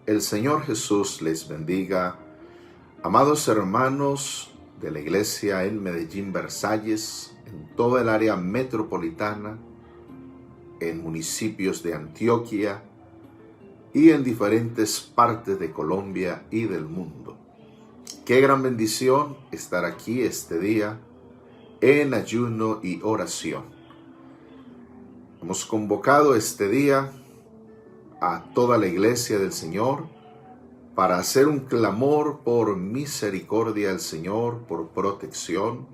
El Señor Jesús les bendiga, amados hermanos de la iglesia en Medellín, Versalles, en toda el área metropolitana, en municipios de Antioquia y en diferentes partes de Colombia y del mundo. Qué gran bendición estar aquí este día en ayuno y oración. Hemos convocado este día a toda la iglesia del Señor para hacer un clamor por misericordia al Señor, por protección,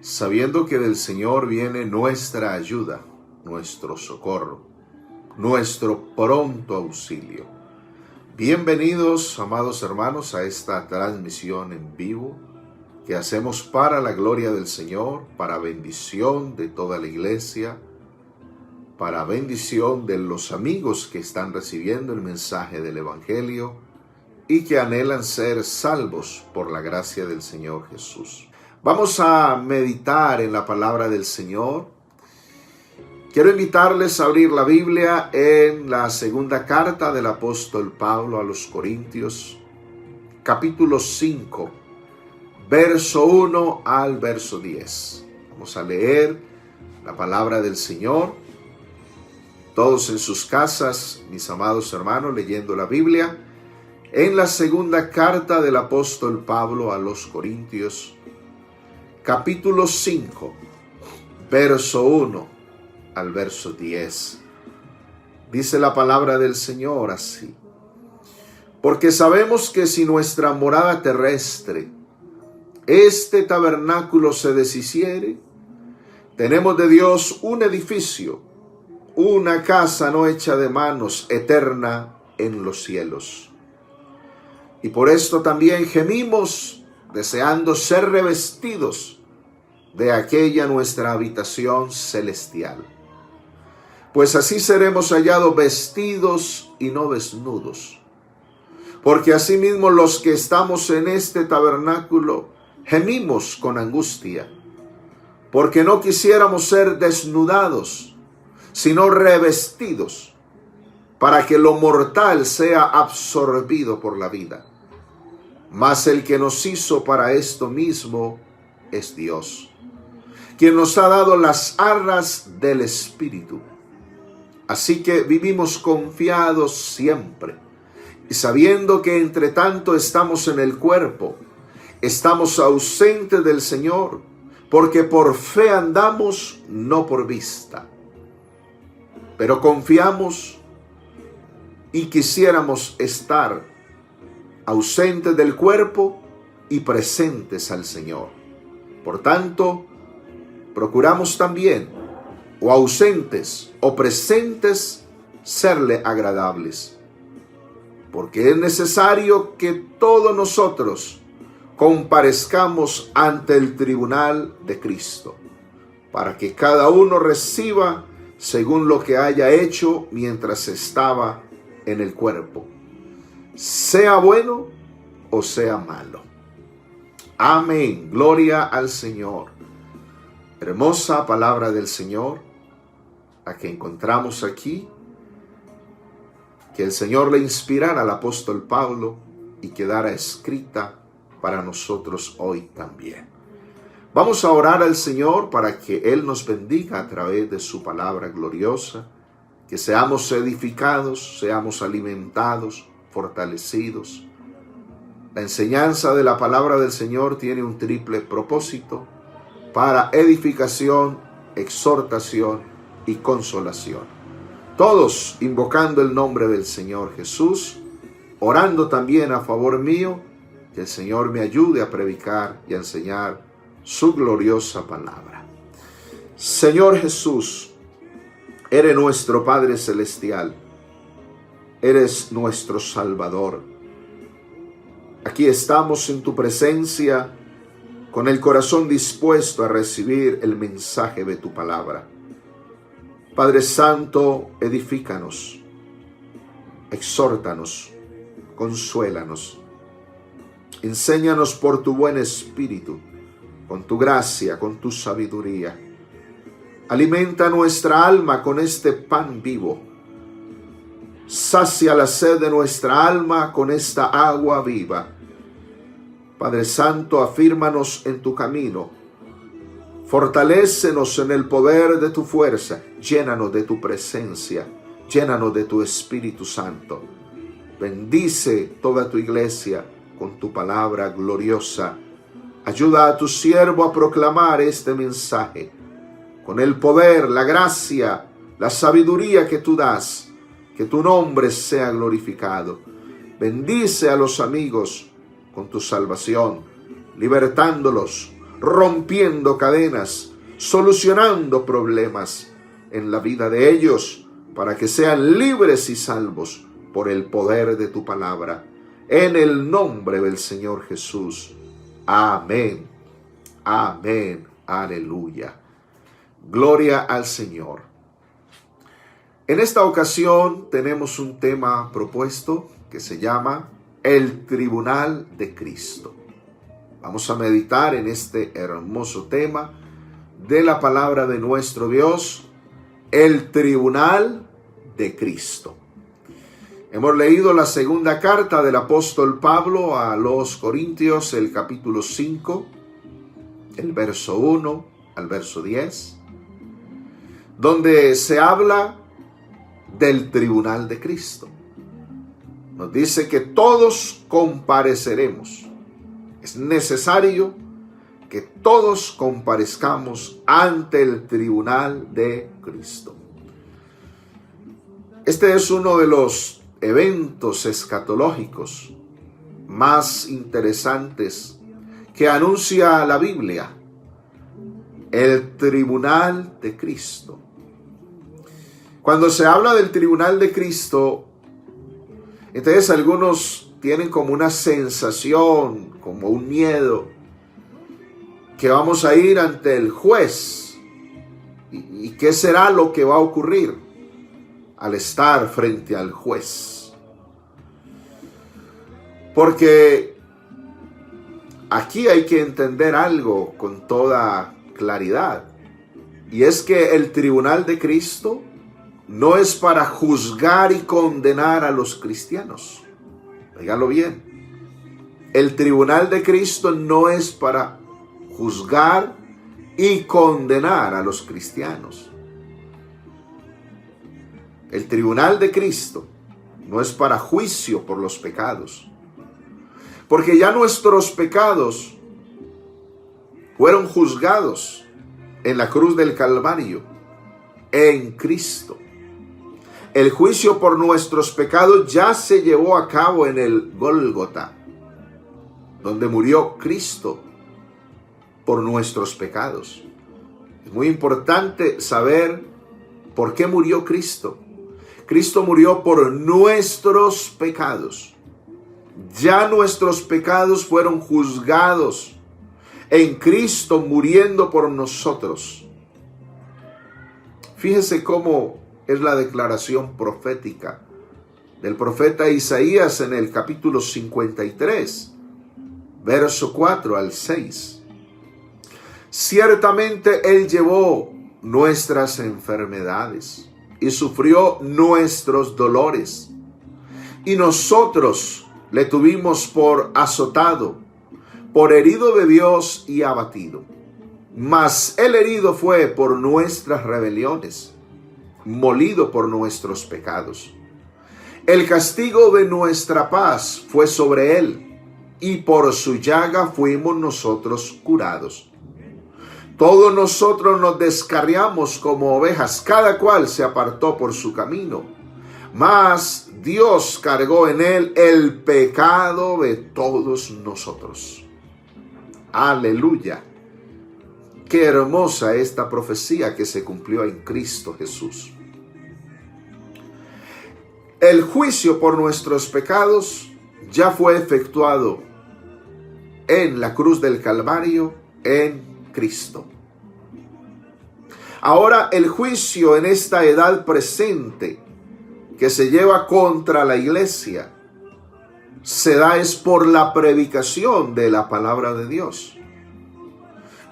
sabiendo que del Señor viene nuestra ayuda, nuestro socorro, nuestro pronto auxilio. Bienvenidos, amados hermanos, a esta transmisión en vivo que hacemos para la gloria del Señor, para bendición de toda la iglesia, para bendición de los amigos que están recibiendo el mensaje del Evangelio y que anhelan ser salvos por la gracia del Señor Jesús. Vamos a meditar en la palabra del Señor. Quiero invitarles a abrir la Biblia en la segunda carta del apóstol Pablo a los Corintios, capítulo 5, verso 1 al verso 10. Vamos a leer la palabra del Señor. Todos en sus casas, mis amados hermanos, leyendo la Biblia, en la segunda carta del apóstol Pablo a los Corintios, capítulo 5, verso 1 al verso 10. Dice la palabra del Señor así: porque sabemos que si nuestra morada terrestre, este tabernáculo, se deshiciere, tenemos de Dios un edificio, una casa no hecha de manos, eterna en los cielos. Y por esto también gemimos, deseando ser revestidos de aquella nuestra habitación celestial. Pues así seremos hallados vestidos y no desnudos. Porque asimismo los que estamos en este tabernáculo gemimos con angustia, porque no quisiéramos ser desnudados, sino revestidos, para que lo mortal sea absorbido por la vida. Mas el que nos hizo para esto mismo es Dios, quien nos ha dado las arras del Espíritu. Así que vivimos confiados siempre, y sabiendo que entre tanto estamos en el cuerpo, estamos ausentes del Señor, porque por fe andamos, no por vista. Pero confiamos y quisiéramos estar ausentes del cuerpo y presentes al Señor. Por tanto, procuramos también, o ausentes o presentes, serle agradables. Porque es necesario que todos nosotros comparezcamos ante el tribunal de Cristo, para que cada uno reciba según lo que haya hecho mientras estaba en el cuerpo, sea bueno o sea malo. Amén. Gloria al Señor. Hermosa palabra del Señor, la que encontramos aquí. Que el Señor le inspirara al apóstol Pablo y quedara escrita para nosotros hoy también. Vamos a orar al Señor para que Él nos bendiga a través de su palabra gloriosa, que seamos edificados, seamos alimentados, fortalecidos. La enseñanza de la palabra del Señor tiene un triple propósito: para edificación, exhortación y consolación. Todos invocando el nombre del Señor Jesús, orando también a favor mío, que el Señor me ayude a predicar y a enseñar su gloriosa palabra. Señor Jesús, eres nuestro Padre Celestial, eres nuestro Salvador. Aquí estamos en tu presencia con el corazón dispuesto a recibir el mensaje de tu palabra. Padre Santo, edifícanos, exhórtanos, consuélanos. Enséñanos por tu buen espíritu, con tu gracia, con tu sabiduría. Alimenta nuestra alma con este pan vivo Sacia la sed de nuestra alma con esta agua viva. Padre Santo, afírmanos en tu camino. Fortalécenos en el poder de tu fuerza. Llénanos de tu presencia. Llénanos de tu Espíritu Santo. Bendice toda tu iglesia con tu palabra gloriosa. Ayuda a tu siervo a proclamar este mensaje con el poder, la gracia, la sabiduría que tú das. Que tu nombre sea glorificado. Bendice a los amigos con tu salvación, libertándolos, rompiendo cadenas, solucionando problemas en la vida de ellos, para que sean libres y salvos por el poder de tu palabra. En el nombre del Señor Jesús. Amén. Amén. Aleluya. Gloria al Señor. En esta ocasión tenemos un tema propuesto que se llama el Tribunal de Cristo. Vamos a meditar en este hermoso tema de la palabra de nuestro Dios, el Tribunal de Cristo. Hemos leído la segunda carta del apóstol Pablo a los Corintios, el capítulo 5, el verso 1 al verso 10, donde se habla del tribunal de Cristo. Nos dice que todos compareceremos. Es necesario que todos comparezcamos ante el tribunal de Cristo. Este es uno de los eventos escatológicos más interesantes que anuncia la Biblia. El tribunal de Cristo. Cuando se habla del tribunal de Cristo, entonces algunos tienen como una sensación, como un miedo, que vamos a ir ante el juez. ¿Y qué será lo que va a ocurrir al estar frente al juez? Porque aquí hay que entender algo con toda claridad. Y es que el tribunal de Cristo no es para juzgar y condenar a los cristianos. Dígalo bien. El tribunal de Cristo no es para juzgar y condenar a los cristianos. El tribunal de Cristo no es para juicio por los pecados. Porque ya nuestros pecados fueron juzgados en la cruz del Calvario, en Cristo. El juicio por nuestros pecados ya se llevó a cabo en el Gólgota, donde murió Cristo por nuestros pecados. Es muy importante saber por qué murió Cristo. Cristo murió por nuestros pecados. Ya nuestros pecados fueron juzgados en Cristo muriendo por nosotros. Fíjese cómo es la declaración profética del profeta Isaías en el capítulo 53, verso 4 al 6. Ciertamente Él llevó nuestras enfermedades y sufrió nuestros dolores, y nosotros le tuvimos por azotado, por herido de Dios y abatido. Mas el herido fue por nuestras rebeliones, molido por nuestros pecados. El castigo de nuestra paz fue sobre él, y por su llaga fuimos nosotros curados. Todos nosotros nos descarriamos como ovejas, cada cual se apartó por su camino. Mas Dios cargó en él el pecado de todos nosotros. Aleluya. Qué hermosa esta profecía que se cumplió en Cristo Jesús. El juicio por nuestros pecados ya fue efectuado en la cruz del Calvario, en Cristo. Ahora el juicio en esta edad presente que se lleva contra la iglesia se da es por la predicación de la palabra de Dios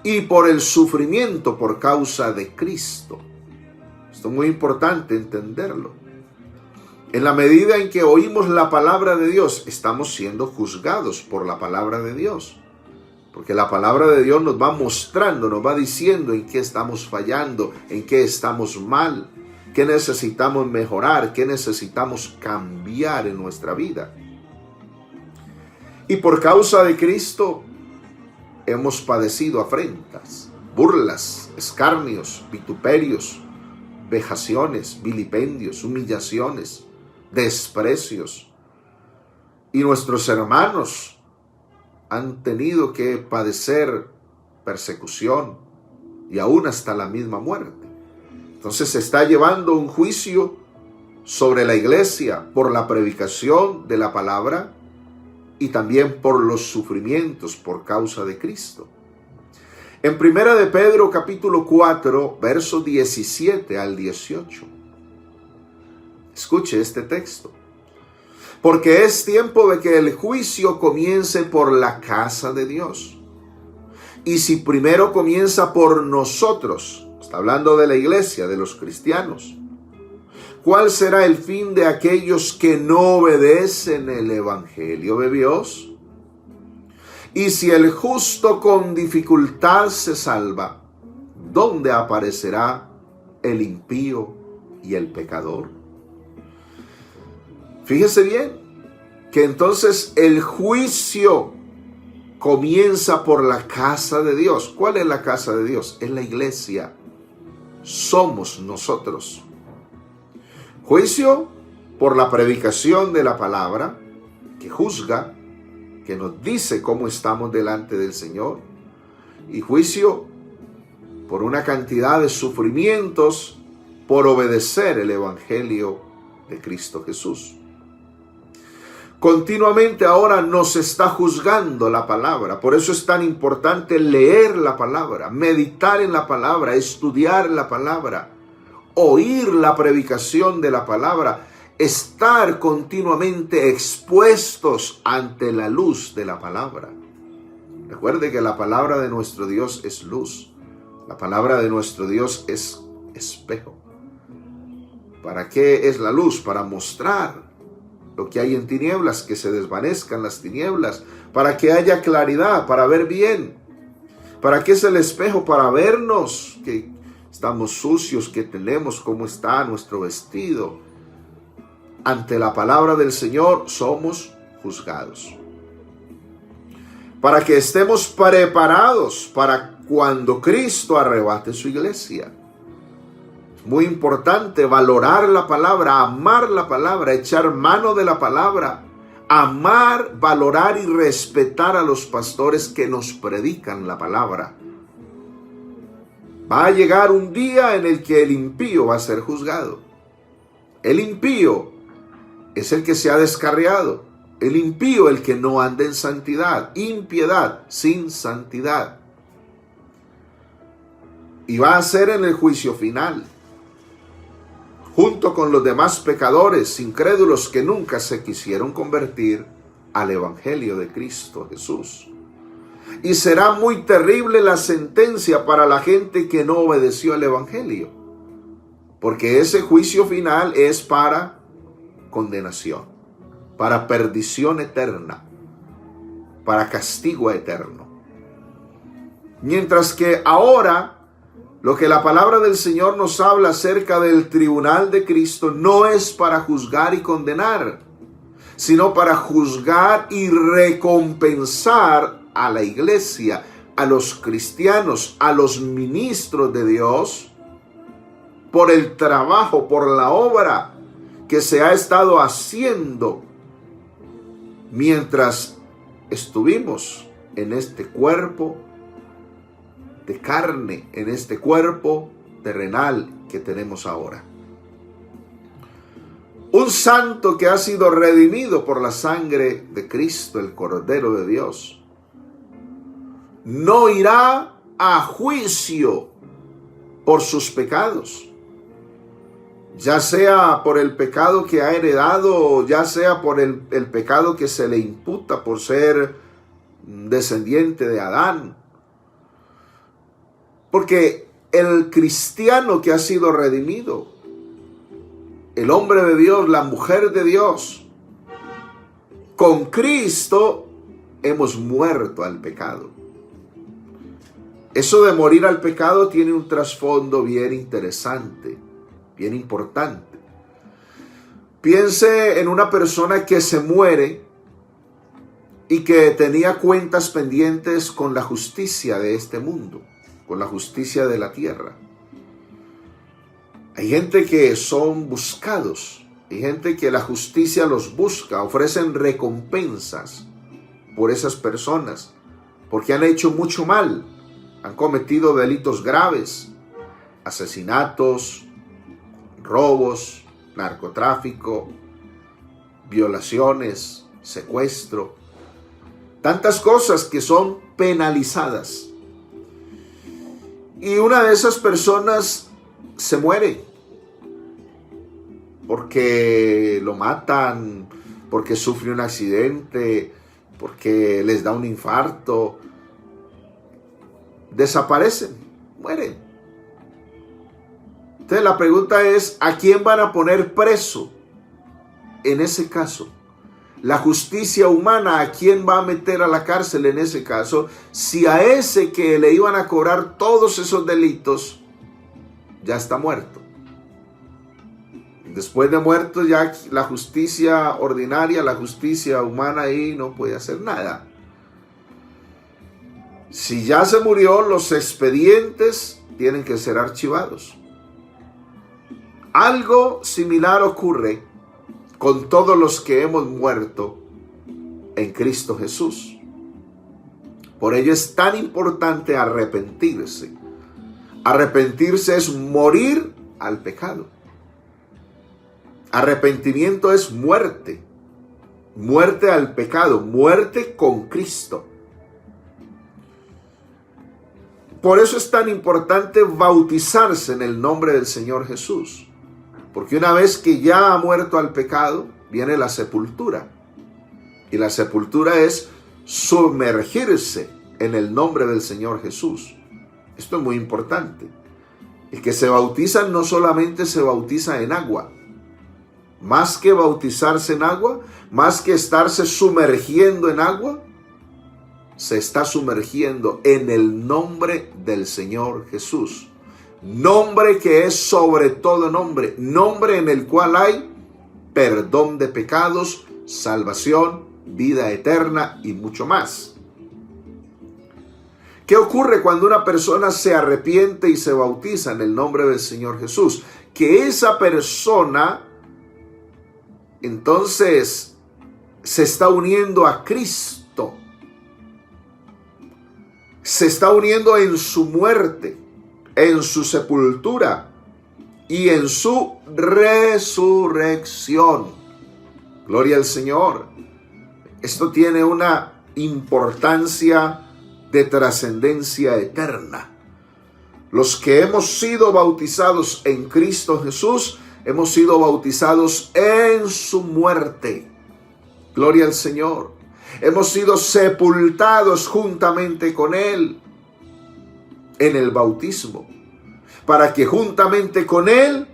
y por el sufrimiento por causa de Cristo. Esto es muy importante entenderlo. En la medida en que oímos la palabra de Dios, estamos siendo juzgados por la palabra de Dios. Porque la palabra de Dios nos va mostrando, nos va diciendo en qué estamos fallando, en qué estamos mal, qué necesitamos mejorar, qué necesitamos cambiar en nuestra vida. Y por causa de Cristo hemos padecido afrentas, burlas, escarnios, vituperios, vejaciones, vilipendios, humillaciones, desprecios. Y nuestros hermanos han tenido que padecer persecución y aún hasta la misma muerte. Entonces se está llevando un juicio sobre la iglesia por la predicación de la palabra y también por los sufrimientos por causa de Cristo. En 1 de Pedro capítulo 4, verso 17 al 18. Escuche este texto. Porque es tiempo de que el juicio comience por la casa de Dios. Y si primero comienza por nosotros, está hablando de la iglesia, de los cristianos, ¿cuál será el fin de aquellos que no obedecen el evangelio de Dios? Y si el justo con dificultad se salva, ¿dónde aparecerá el impío y el pecador? Fíjese bien que entonces el juicio comienza por la casa de Dios. ¿Cuál es la casa de Dios? Es la iglesia. Somos nosotros. Juicio por la predicación de la palabra que juzga, que nos dice cómo estamos delante del Señor. Y juicio por una cantidad de sufrimientos por obedecer el evangelio de Cristo Jesús. Continuamente ahora nos está juzgando la palabra. Por eso es tan importante leer la palabra, meditar en la palabra, estudiar la palabra, oír la predicación de la palabra, estar continuamente expuestos ante la luz de la palabra. Recuerde que la palabra de nuestro Dios es luz. La palabra de nuestro Dios es espejo. ¿Para qué es la luz? Para mostrar lo que hay en tinieblas, que se desvanezcan las tinieblas, para que haya claridad, para ver bien. ¿Para qué es el espejo? Para vernos, que estamos sucios, que tenemos, cómo está nuestro vestido. Ante la palabra del Señor somos juzgados. Para que estemos preparados para cuando Cristo arrebate su iglesia. Muy importante valorar la palabra, amar la palabra, echar mano de la palabra, amar, valorar y respetar a los pastores que nos predican la palabra. Va a llegar un día en el que el impío va a ser juzgado. El impío es el que se ha descarriado. El impío, el que no anda en santidad, impiedad, sin santidad. Y va a ser en el juicio final, junto con los demás pecadores incrédulos que nunca se quisieron convertir al evangelio de Cristo Jesús. Y será muy terrible la sentencia para la gente que no obedeció al evangelio, porque ese juicio final es para condenación, para perdición eterna, para castigo eterno. Mientras que ahora lo que la palabra del Señor nos habla acerca del tribunal de Cristo no es para juzgar y condenar, sino para juzgar y recompensar a la iglesia, a los cristianos, a los ministros de Dios, por el trabajo, por la obra que se ha estado haciendo mientras estuvimos en este cuerpo de carne, en este cuerpo terrenal que tenemos ahora. Un santo que ha sido redimido por la sangre de Cristo, el Cordero de Dios, no irá a juicio por sus pecados, ya sea por el pecado que ha heredado, ya sea por el pecado que se le imputa por ser descendiente de Adán. Porque el cristiano que ha sido redimido el hombre de Dios, la mujer de Dios, con Cristo hemos muerto al pecado. Eso de morir al pecado tiene un trasfondo bien interesante, bien importante. Piense en una persona que se muere y que tenía cuentas pendientes con la justicia de este mundo, con la justicia de la tierra. Hay gente que son buscados, hay gente que la justicia los busca, ofrecen recompensas por esas personas, porque han hecho mucho mal, han cometido delitos graves, asesinatos, robos, narcotráfico, violaciones, secuestro, tantas cosas que son penalizadas. Y una de esas personas se muere porque lo matan, porque sufre un accidente, porque les da un infarto. Desaparecen, mueren. Entonces la pregunta es, ¿a quién van a poner preso en ese caso? La justicia humana, ¿a quién va a meter a la cárcel en ese caso? Si a ese que le iban a cobrar todos esos delitos ya está muerto. Después de muerto ya la justicia ordinaria, la justicia humana ahí no puede hacer nada. Si ya se murió, los expedientes tienen que ser archivados. Algo similar ocurre con todos los que hemos muerto en Cristo Jesús. Por ello es tan importante arrepentirse. Arrepentirse es morir al pecado. Arrepentimiento es muerte. Muerte al pecado, muerte con Cristo. Por eso es tan importante bautizarse en el nombre del Señor Jesús. Porque una vez que ya ha muerto al pecado, viene la sepultura. Y la sepultura es sumergirse en el nombre del Señor Jesús. Esto es muy importante. El que se bautiza no solamente se bautiza en agua. Más que bautizarse en agua, más que estarse sumergiendo en agua, se está sumergiendo en el nombre del Señor Jesús. Nombre que es sobre todo nombre. Nombre en el cual hay perdón de pecados, salvación, vida eterna y mucho más. ¿Qué ocurre cuando una persona se arrepiente y se bautiza en el nombre del Señor Jesús? Que esa persona entonces se está uniendo a Cristo. Se está uniendo en su muerte, en su sepultura y en su resurrección. Gloria al Señor. Esto tiene una importancia de trascendencia eterna. Los que hemos sido bautizados en Cristo Jesús, hemos sido bautizados en su muerte. Gloria al Señor. Hemos sido sepultados juntamente con Él en el bautismo, para que juntamente con Él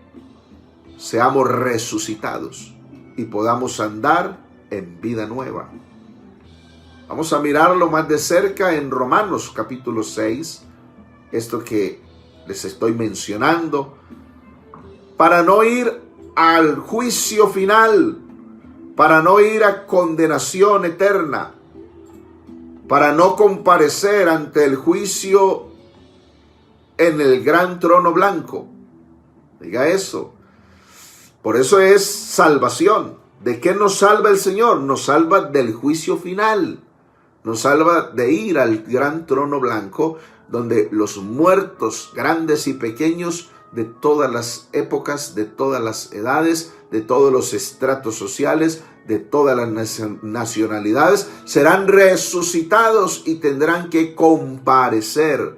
seamos resucitados y podamos andar en vida nueva. Vamos a mirarlo más de cerca en Romanos capítulo 6, esto que les estoy mencionando, para no ir al juicio final, para no ir a condenación eterna, para no comparecer ante el juicio en el gran trono blanco. Diga eso. Por eso es salvación. ¿De qué nos salva el Señor? Nos salva del juicio final. Nos salva de ir al gran trono blanco, donde los muertos, grandes y pequeños, de todas las épocas, de todas las edades, de todos los estratos sociales, de todas las nacionalidades, serán resucitados y tendrán que comparecer.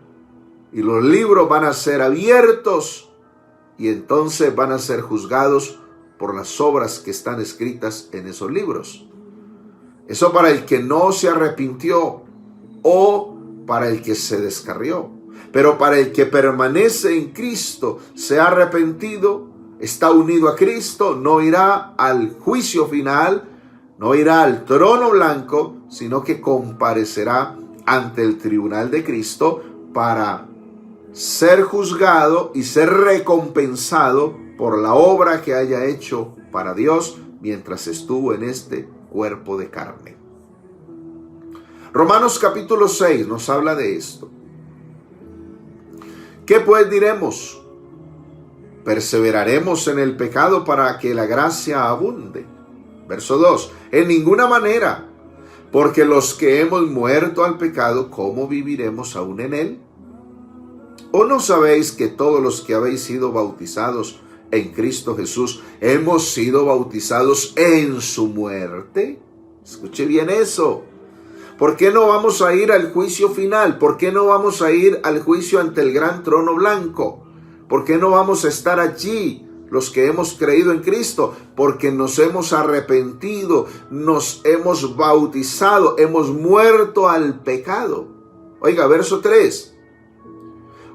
Y los libros van a ser abiertos y entonces van a ser juzgados por las obras que están escritas en esos libros. Eso para el que no se arrepintió o para el que se descarrió. Pero para el que permanece en Cristo, se ha arrepentido, está unido a Cristo, no irá al juicio final, no irá al trono blanco, sino que comparecerá ante el tribunal de Cristo para ser juzgado y ser recompensado por la obra que haya hecho para Dios mientras estuvo en este cuerpo de carne. Romanos capítulo 6 nos habla de esto. ¿Qué pues diremos? ¿Perseveraremos en el pecado para que la gracia abunde? Verso 2. En ninguna manera, porque los que hemos muerto al pecado, ¿cómo viviremos aún en él? ¿O no sabéis que todos los que habéis sido bautizados en Cristo Jesús, hemos sido bautizados en su muerte? Escuche bien eso. ¿Por qué no vamos a ir al juicio final? ¿Por qué no vamos a ir al juicio ante el gran trono blanco? ¿Por qué no vamos a estar allí los que hemos creído en Cristo? Porque nos hemos arrepentido, nos hemos bautizado, hemos muerto al pecado. Oiga, verso 3.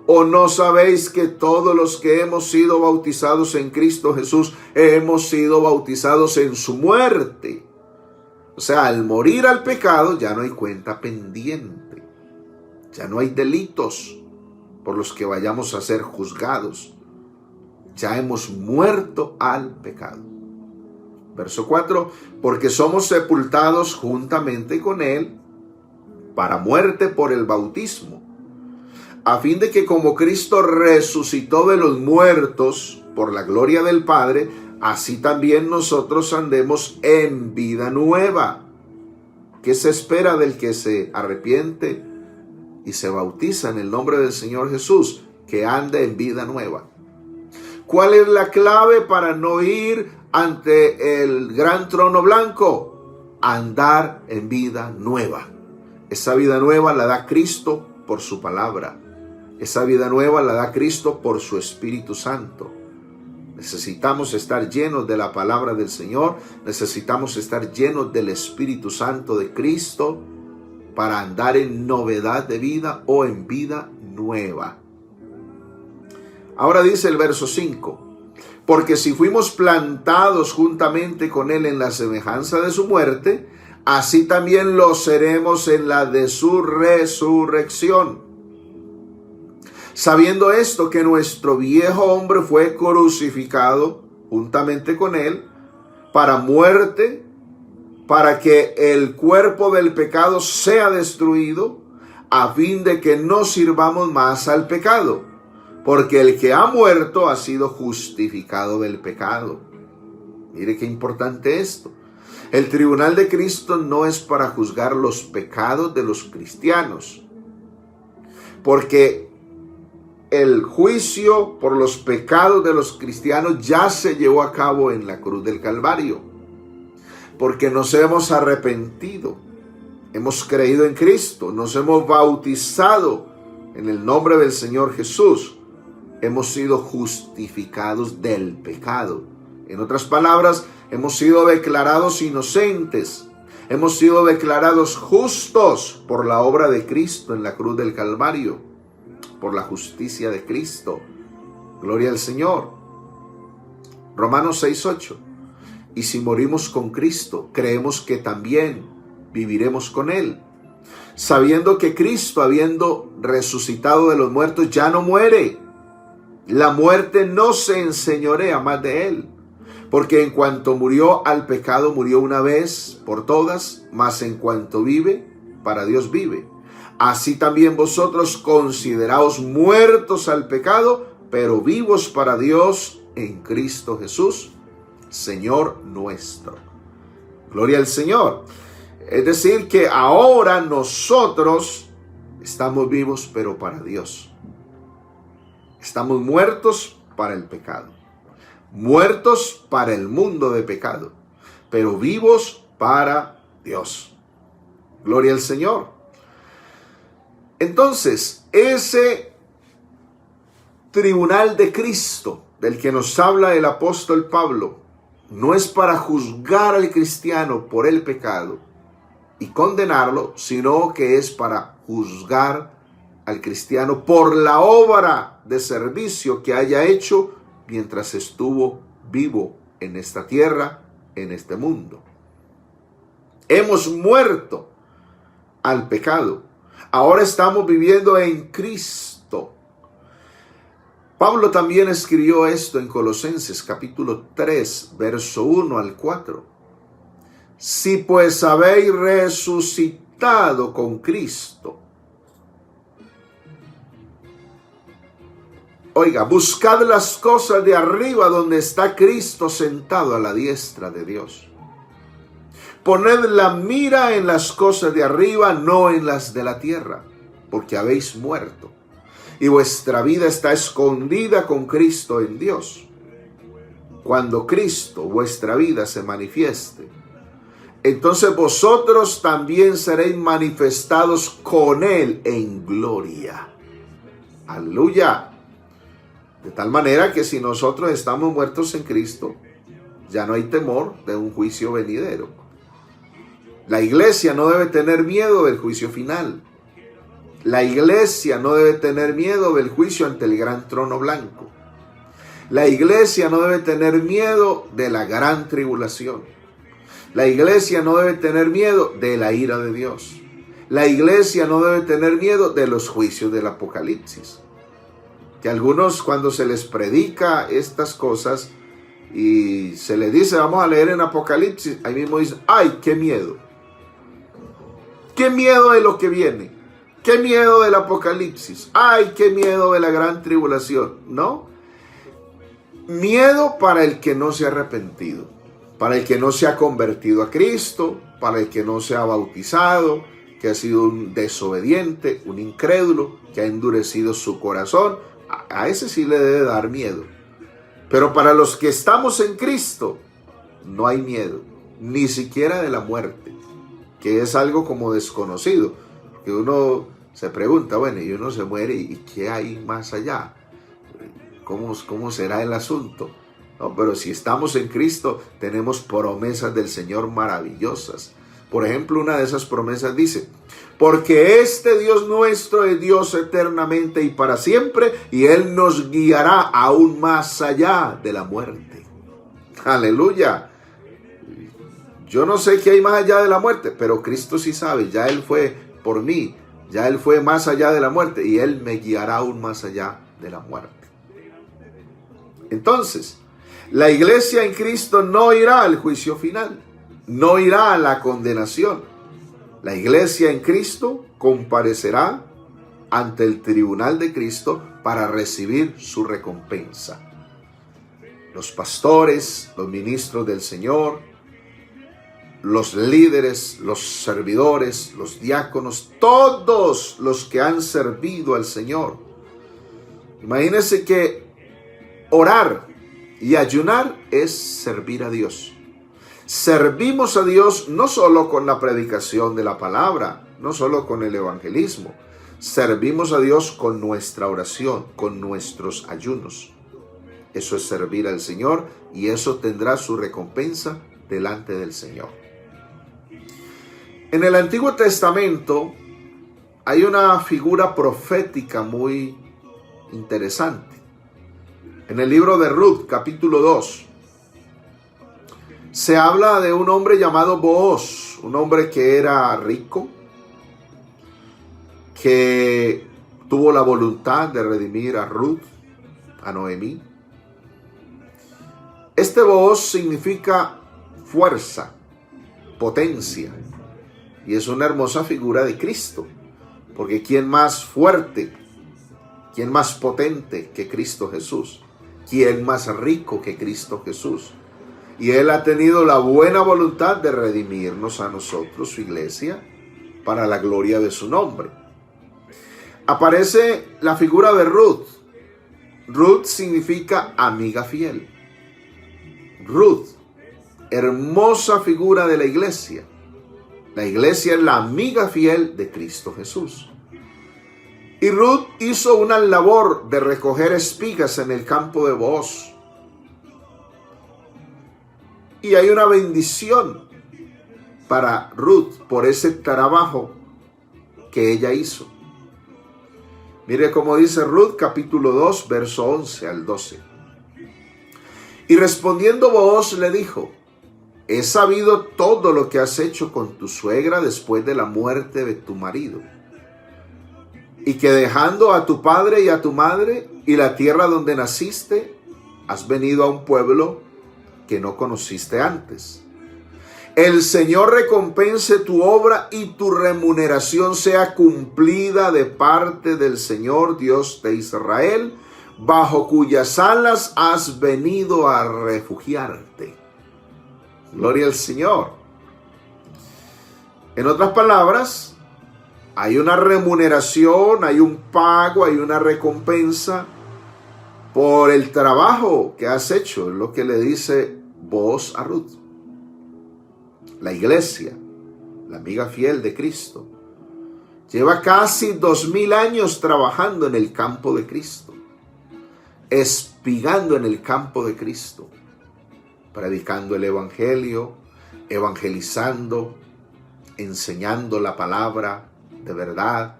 ¿O no sabéis que todos los que hemos sido bautizados en Cristo Jesús, hemos sido bautizados en su muerte? O sea, al morir al pecado ya no hay cuenta pendiente, ya no hay delitos por los que vayamos a ser juzgados. Ya hemos muerto al pecado. Verso 4, porque somos sepultados juntamente con él para muerte por el bautismo, a fin de que como Cristo resucitó de los muertos por la gloria del Padre, así también nosotros andemos en vida nueva. ¿Qué se espera del que se arrepiente y se bautiza en el nombre del Señor Jesús? Que ande en vida nueva. ¿Cuál es la clave para no ir ante el gran trono blanco? Andar en vida nueva. Esa vida nueva la da Cristo por su palabra. Esa vida nueva la da Cristo por su Espíritu Santo. Necesitamos estar llenos de la palabra del Señor. Necesitamos estar llenos del Espíritu Santo de Cristo para andar en novedad de vida o en vida nueva. Ahora dice el verso 5. Porque si fuimos plantados juntamente con Él en la semejanza de su muerte, así también lo seremos en la de su resurrección. Sabiendo esto, que nuestro viejo hombre fue crucificado juntamente con él para muerte, para que el cuerpo del pecado sea destruido, a fin de que no sirvamos más al pecado, porque el que ha muerto ha sido justificado del pecado. Mire qué importante esto. El tribunal de Cristo no es para juzgar los pecados de los cristianos, porque el juicio por los pecados de los cristianos ya se llevó a cabo en la cruz del Calvario, porque nos hemos arrepentido, hemos creído en Cristo, nos hemos bautizado en el nombre del Señor Jesús, hemos sido justificados del pecado. En otras palabras, hemos sido declarados inocentes, hemos sido declarados justos por la obra de Cristo en la cruz del Calvario, por la justicia de Cristo. Gloria al Señor. Romanos 6:8. Y si morimos con Cristo, creemos que también viviremos con Él, sabiendo que Cristo, habiendo resucitado de los muertos, ya no muere. La muerte no se enseñorea más de Él, porque en cuanto murió al pecado, murió una vez por todas, mas en cuanto vive, para Dios vive. Así también vosotros consideraos muertos al pecado, pero vivos para Dios en Cristo Jesús, Señor nuestro. Gloria al Señor. Es decir, que ahora nosotros estamos vivos, pero para Dios. Estamos muertos para el pecado, muertos para el mundo de pecado, pero vivos para Dios. Gloria al Señor. Entonces, ese tribunal de Cristo del que nos habla el apóstol Pablo no es para juzgar al cristiano por el pecado y condenarlo, sino que es para juzgar al cristiano por la obra de servicio que haya hecho mientras estuvo vivo en esta tierra, en este mundo. Hemos muerto al pecado. Ahora estamos viviendo en Cristo. Pablo también escribió esto en Colosenses capítulo 3, verso 1 al 4. Si pues habéis resucitado con Cristo, oiga, buscad las cosas de arriba donde está Cristo sentado a la diestra de Dios. Poned la mira en las cosas de arriba, no en las de la tierra, porque habéis muerto, y vuestra vida está escondida con Cristo en Dios. Cuando Cristo, vuestra vida, se manifieste, entonces vosotros también seréis manifestados con Él en gloria. Aleluya. De tal manera que si nosotros estamos muertos en Cristo, ya no hay temor de un juicio venidero. La iglesia no debe tener miedo del juicio final. La iglesia no debe tener miedo del juicio ante el gran trono blanco. La iglesia no debe tener miedo de la gran tribulación. La iglesia no debe tener miedo de la ira de Dios. La iglesia no debe tener miedo de los juicios del Apocalipsis. Que algunos, cuando se les predica estas cosas y se les dice vamos a leer en Apocalipsis, ahí mismo dicen, ¡ay, qué miedo! ¡Qué miedo de lo que viene! ¡Qué miedo del Apocalipsis! ¡Ay, qué miedo de la gran tribulación! ¿No? Miedo para el que no se ha arrepentido, para el que no se ha convertido a Cristo, para el que no se ha bautizado, que ha sido un desobediente, un incrédulo, que ha endurecido su corazón. A ese sí le debe dar miedo. Pero para los que estamos en Cristo, no hay miedo, ni siquiera de la muerte, que es algo como desconocido, que uno se pregunta, bueno, y uno se muere, ¿y qué hay más allá? ¿Cómo será el asunto? No, pero si estamos en Cristo, tenemos promesas del Señor maravillosas. Por ejemplo, una de esas promesas dice, porque este Dios nuestro es Dios eternamente y para siempre, y Él nos guiará aún más allá de la muerte. Aleluya. Yo no sé qué hay más allá de la muerte, pero Cristo sí sabe, ya Él fue por mí, ya Él fue más allá de la muerte y Él me guiará aún más allá de la muerte. Entonces, la iglesia en Cristo no irá al juicio final, no irá a la condenación. La iglesia en Cristo comparecerá ante el tribunal de Cristo para recibir su recompensa. Los pastores, los ministros del Señor, los líderes, los servidores, los diáconos, todos los que han servido al Señor. Imagínense que orar y ayunar es servir a Dios. Servimos a Dios no solo con la predicación de la palabra, no solo con el evangelismo. Servimos a Dios con nuestra oración, con nuestros ayunos. Eso es servir al Señor y eso tendrá su recompensa delante del Señor. En el Antiguo Testamento hay una figura profética muy interesante. En el libro de Ruth, capítulo 2, se habla de un hombre llamado Booz, un hombre que era rico, que tuvo la voluntad de redimir a Ruth, a Noemí. Este Booz significa fuerza, potencia, y es una hermosa figura de Cristo, porque ¿quién más fuerte, quién más potente que Cristo Jesús? ¿Quién más rico que Cristo Jesús? Y Él ha tenido la buena voluntad de redimirnos a nosotros, su iglesia, para la gloria de su nombre. Aparece la figura de Ruth. Ruth significa amiga fiel. Ruth, hermosa figura de la iglesia. La iglesia es la amiga fiel de Cristo Jesús. Y Ruth hizo una labor de recoger espigas en el campo de Booz. Y hay una bendición para Ruth por ese trabajo que ella hizo. Mire cómo dice Ruth capítulo 2, verso 11 al 12. Y respondiendo Booz le dijo: he sabido todo lo que has hecho con tu suegra después de la muerte de tu marido, y que dejando a tu padre y a tu madre y la tierra donde naciste, has venido a un pueblo que no conociste antes. El Señor recompense tu obra y tu remuneración sea cumplida de parte del Señor Dios de Israel, bajo cuyas alas has venido a refugiarte. Gloria al Señor. En otras palabras, hay una remuneración, hay un pago, hay una recompensa por el trabajo que has hecho, es lo que le dice Booz a Ruth. La iglesia, la amiga fiel de Cristo, lleva casi 2000 años trabajando en el campo de Cristo, espigando en el campo de Cristo, predicando el evangelio, evangelizando, enseñando la palabra de verdad,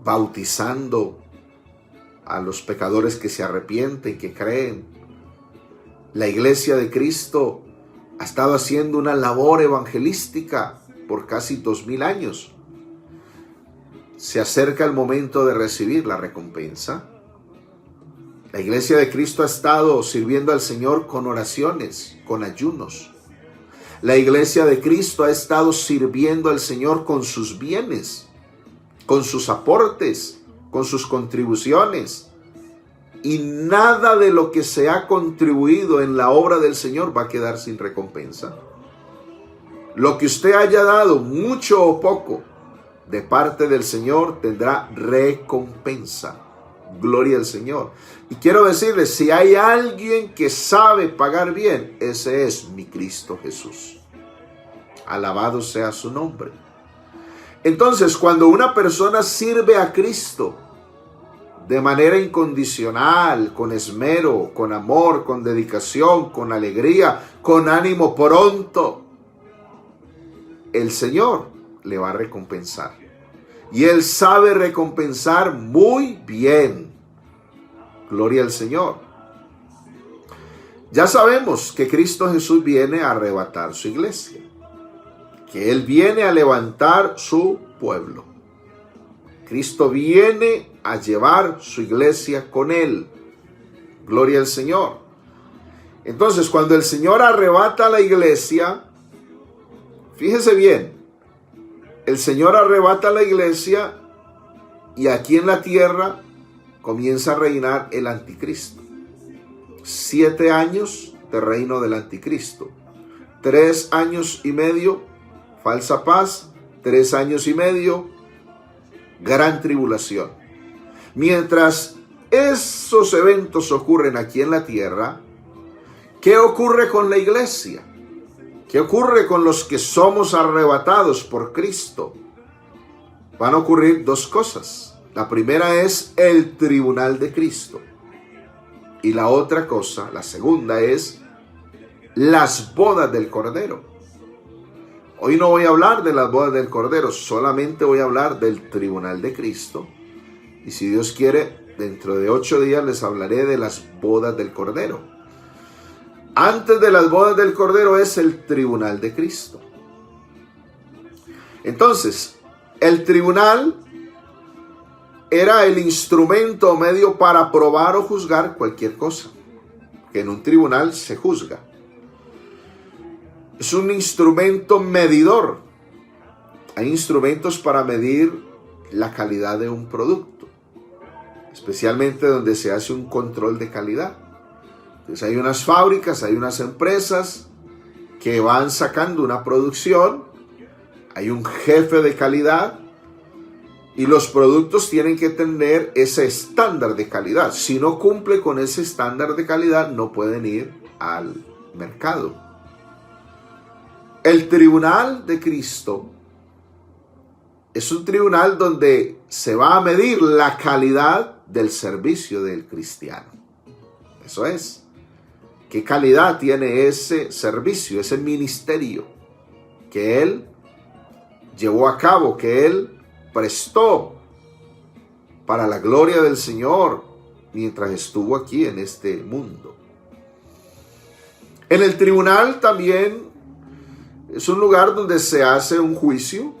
bautizando a los pecadores que se arrepienten, que creen. La iglesia de Cristo ha estado haciendo una labor evangelística por casi 2000 años. Se acerca el momento de recibir la recompensa. La iglesia de Cristo ha estado sirviendo al Señor con oraciones, con ayunos. La iglesia de Cristo ha estado sirviendo al Señor con sus bienes, con sus aportes, con sus contribuciones. Y nada de lo que se ha contribuido en la obra del Señor va a quedar sin recompensa. Lo que usted haya dado, mucho o poco, de parte del Señor tendrá recompensa. Gloria al Señor. Y quiero decirles, si hay alguien que sabe pagar bien, ese es mi Cristo Jesús. Alabado sea su nombre. Entonces, cuando una persona sirve a Cristo de manera incondicional, con esmero, con amor, con dedicación, con alegría, con ánimo pronto, el Señor le va a recompensar. Y Él sabe recompensar muy bien. Gloria al Señor. Ya sabemos que Cristo Jesús viene a arrebatar su iglesia, que Él viene a levantar su pueblo. Cristo viene a llevar su iglesia con Él. Gloria al Señor. Entonces, cuando el Señor arrebata la iglesia, fíjese bien, el Señor arrebata la iglesia y aquí en la tierra comienza a reinar el anticristo. 7 años de reino del anticristo. 3 años y medio, falsa paz. 3 años y medio, gran tribulación. Mientras esos eventos ocurren aquí en la tierra, ¿qué ocurre con la iglesia? ¿Qué ocurre con los que somos arrebatados por Cristo? Van a ocurrir 2 cosas. La primera es el tribunal de Cristo. Y la otra cosa, la segunda, es las bodas del Cordero. Hoy no voy a hablar de las bodas del Cordero, solamente voy a hablar del tribunal de Cristo. Y si Dios quiere, dentro de 8 días les hablaré de las bodas del Cordero. Antes de las bodas del Cordero es el tribunal de Cristo. Entonces, el tribunal era el instrumento o medio para probar o juzgar cualquier cosa. Que en un tribunal se juzga. Es un instrumento medidor. Hay instrumentos para medir la calidad de un producto, especialmente donde se hace un control de calidad. Entonces hay unas fábricas, hay unas empresas que van sacando una producción, hay un jefe de calidad y los productos tienen que tener ese estándar de calidad. Si no cumple con ese estándar de calidad, no pueden ir al mercado. El tribunal de Cristo es un tribunal donde se va a medir la calidad del servicio del cristiano. Eso es. ¿Qué calidad tiene ese servicio, ese ministerio que él llevó a cabo, que él prestó para la gloria del Señor mientras estuvo aquí en este mundo? En el tribunal también es un lugar donde se hace un juicio.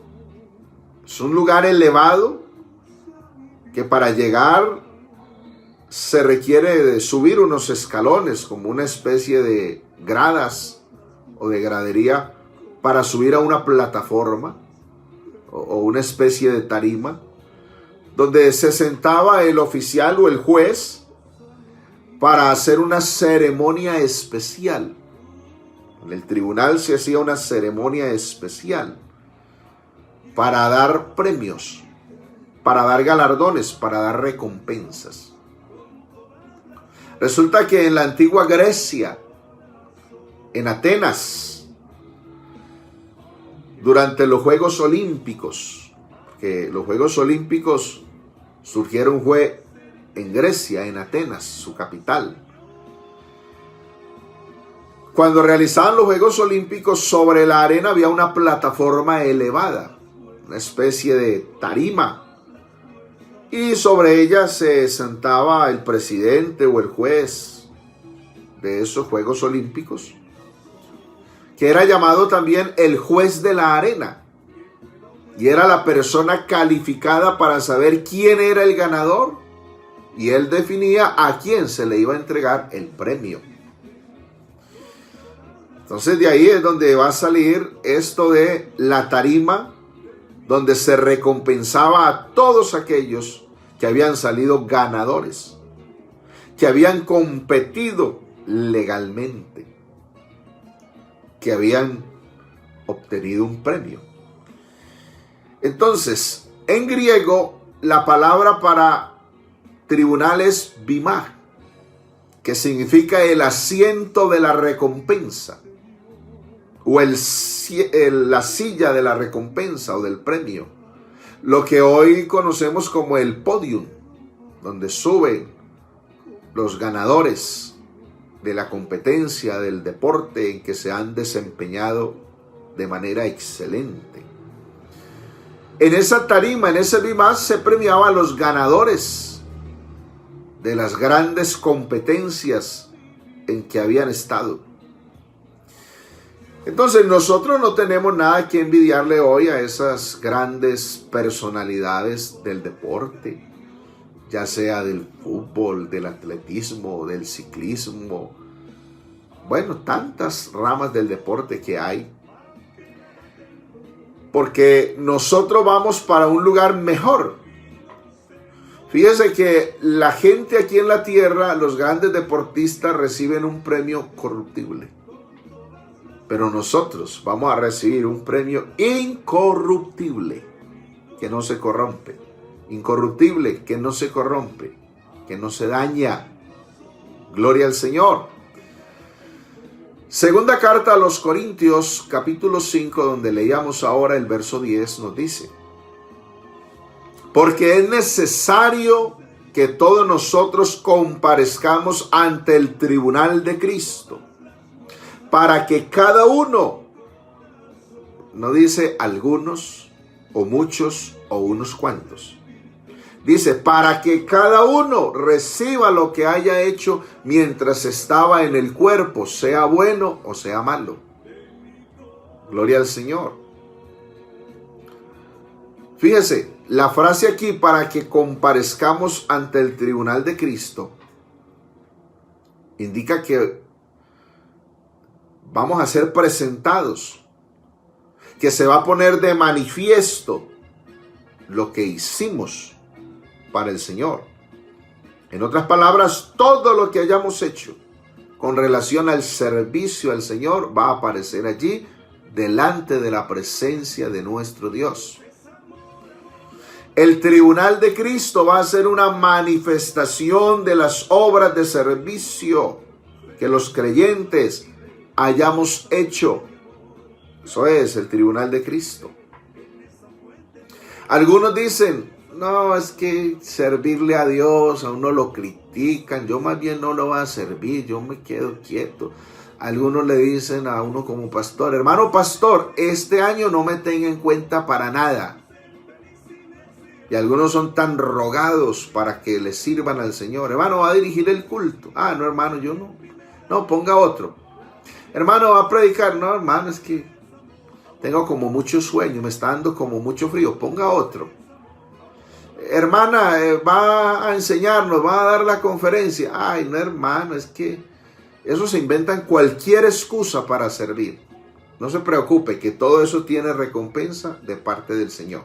Es un lugar elevado que para llegar se requiere de subir unos escalones, como una especie de gradas o de gradería para subir a una plataforma o una especie de tarima, donde se sentaba el oficial o el juez para hacer una ceremonia especial. En el tribunal se hacía una ceremonia especial para dar premios, para dar galardones, para dar recompensas. Resulta que en la antigua Grecia, en Atenas, durante los Juegos Olímpicos, que los Juegos Olímpicos surgieron fue en Grecia, en Atenas, su capital. Cuando realizaban los Juegos Olímpicos, sobre la arena había una plataforma elevada, una especie de tarima, y sobre ella se sentaba el presidente o el juez de esos Juegos Olímpicos, que era llamado también el juez de la arena, y era la persona calificada para saber quién era el ganador, y él definía a quién se le iba a entregar el premio. Entonces de ahí es donde va a salir esto de la tarima, donde se recompensaba a todos aquellos que habían salido ganadores, que habían competido legalmente, que habían obtenido un premio. Entonces, en griego, la palabra para tribunal es bimá, que significa el asiento de la recompensa, o la silla de la recompensa o del premio, lo que hoy conocemos como el podium, donde suben los ganadores de la competencia, del deporte en que se han desempeñado de manera excelente. En esa tarima, en ese bimá, se premiaba a los ganadores de las grandes competencias en que habían estado. Entonces nosotros no tenemos nada que envidiarle hoy a esas grandes personalidades del deporte, ya sea del fútbol, del atletismo, del ciclismo, bueno, tantas ramas del deporte que hay, porque nosotros vamos para un lugar mejor. Fíjese que la gente aquí en la tierra, los grandes deportistas reciben un premio corruptible, pero nosotros vamos a recibir un premio incorruptible, que no se corrompe. Incorruptible, que no se corrompe, que no se daña. Gloria al Señor. Segunda carta a los Corintios, capítulo 5, donde leíamos ahora el verso 10, nos dice: porque es necesario que todos nosotros comparezcamos ante el tribunal de Cristo, para que cada uno, no dice algunos o muchos o unos cuantos, dice para que cada uno reciba lo que haya hecho mientras estaba en el cuerpo, sea bueno o sea malo. Gloria al Señor. Fíjese, la frase aquí, para que comparezcamos ante el tribunal de Cristo, indica que vamos a ser presentados, que se va a poner de manifiesto lo que hicimos para el Señor. En otras palabras, todo lo que hayamos hecho con relación al servicio al Señor va a aparecer allí delante de la presencia de nuestro Dios. El tribunal de Cristo va a ser una manifestación de las obras de servicio que los creyentes hayamos hecho. Eso es el tribunal de Cristo. Algunos dicen: no, es que servirle a Dios, a uno lo critican, yo más bien no lo voy a servir, yo me quedo quieto. Algunos le dicen a uno como pastor: hermano pastor, este año no me tenga en cuenta para nada. Y algunos son tan rogados para que le sirvan al Señor. Hermano, va a dirigir el culto. Ah, no, hermano, yo no. No, ponga otro. Hermano, va a predicar. No, hermano, es que tengo como mucho sueño, me está dando como mucho frío. Ponga otro. Hermana, va a enseñarnos, va a dar la conferencia. Ay, no, hermano, es que eso se inventan cualquier excusa para servir. No se preocupe, que todo eso tiene recompensa de parte del Señor.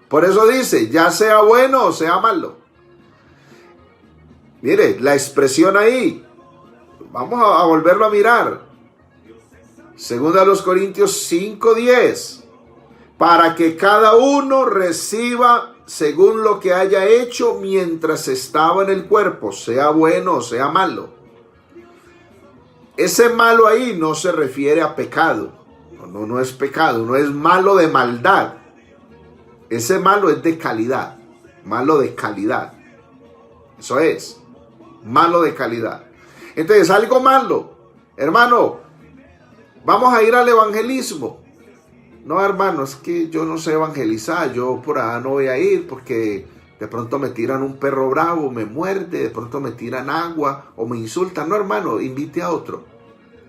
Por eso dice, ya sea bueno o sea malo. Mire, la expresión ahí, vamos a volverlo a mirar. Segunda a los Corintios 5:10. Para que cada uno reciba según lo que haya hecho mientras estaba en el cuerpo, sea bueno o sea malo. Ese malo ahí no se refiere a pecado. No es pecado, no es malo de maldad. Ese malo es de calidad. Malo de calidad. Eso es. Malo de calidad. Entonces, algo malo. Hermano, vamos a ir al evangelismo. No, hermano, es que yo no sé evangelizar. Yo por allá no voy a ir porque de pronto me tiran un perro bravo, me muerde, de pronto me tiran agua o me insultan. No, hermano, invite a otro.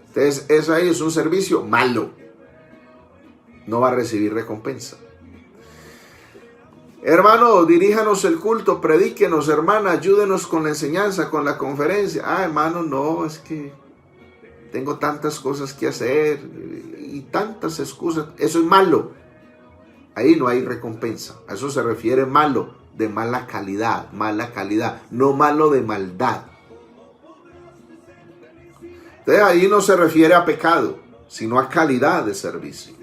Entonces, eso ahí es un servicio malo. No va a recibir recompensa. Hermano, diríjanos el culto, predíquenos, hermana, ayúdenos con la enseñanza, con la conferencia. Ah, hermano, no, es que tengo tantas cosas que hacer y tantas excusas. Eso es malo. Ahí no hay recompensa. A eso se refiere malo, de mala calidad, no malo de maldad. Entonces ahí no se refiere a pecado, sino a calidad de servicio.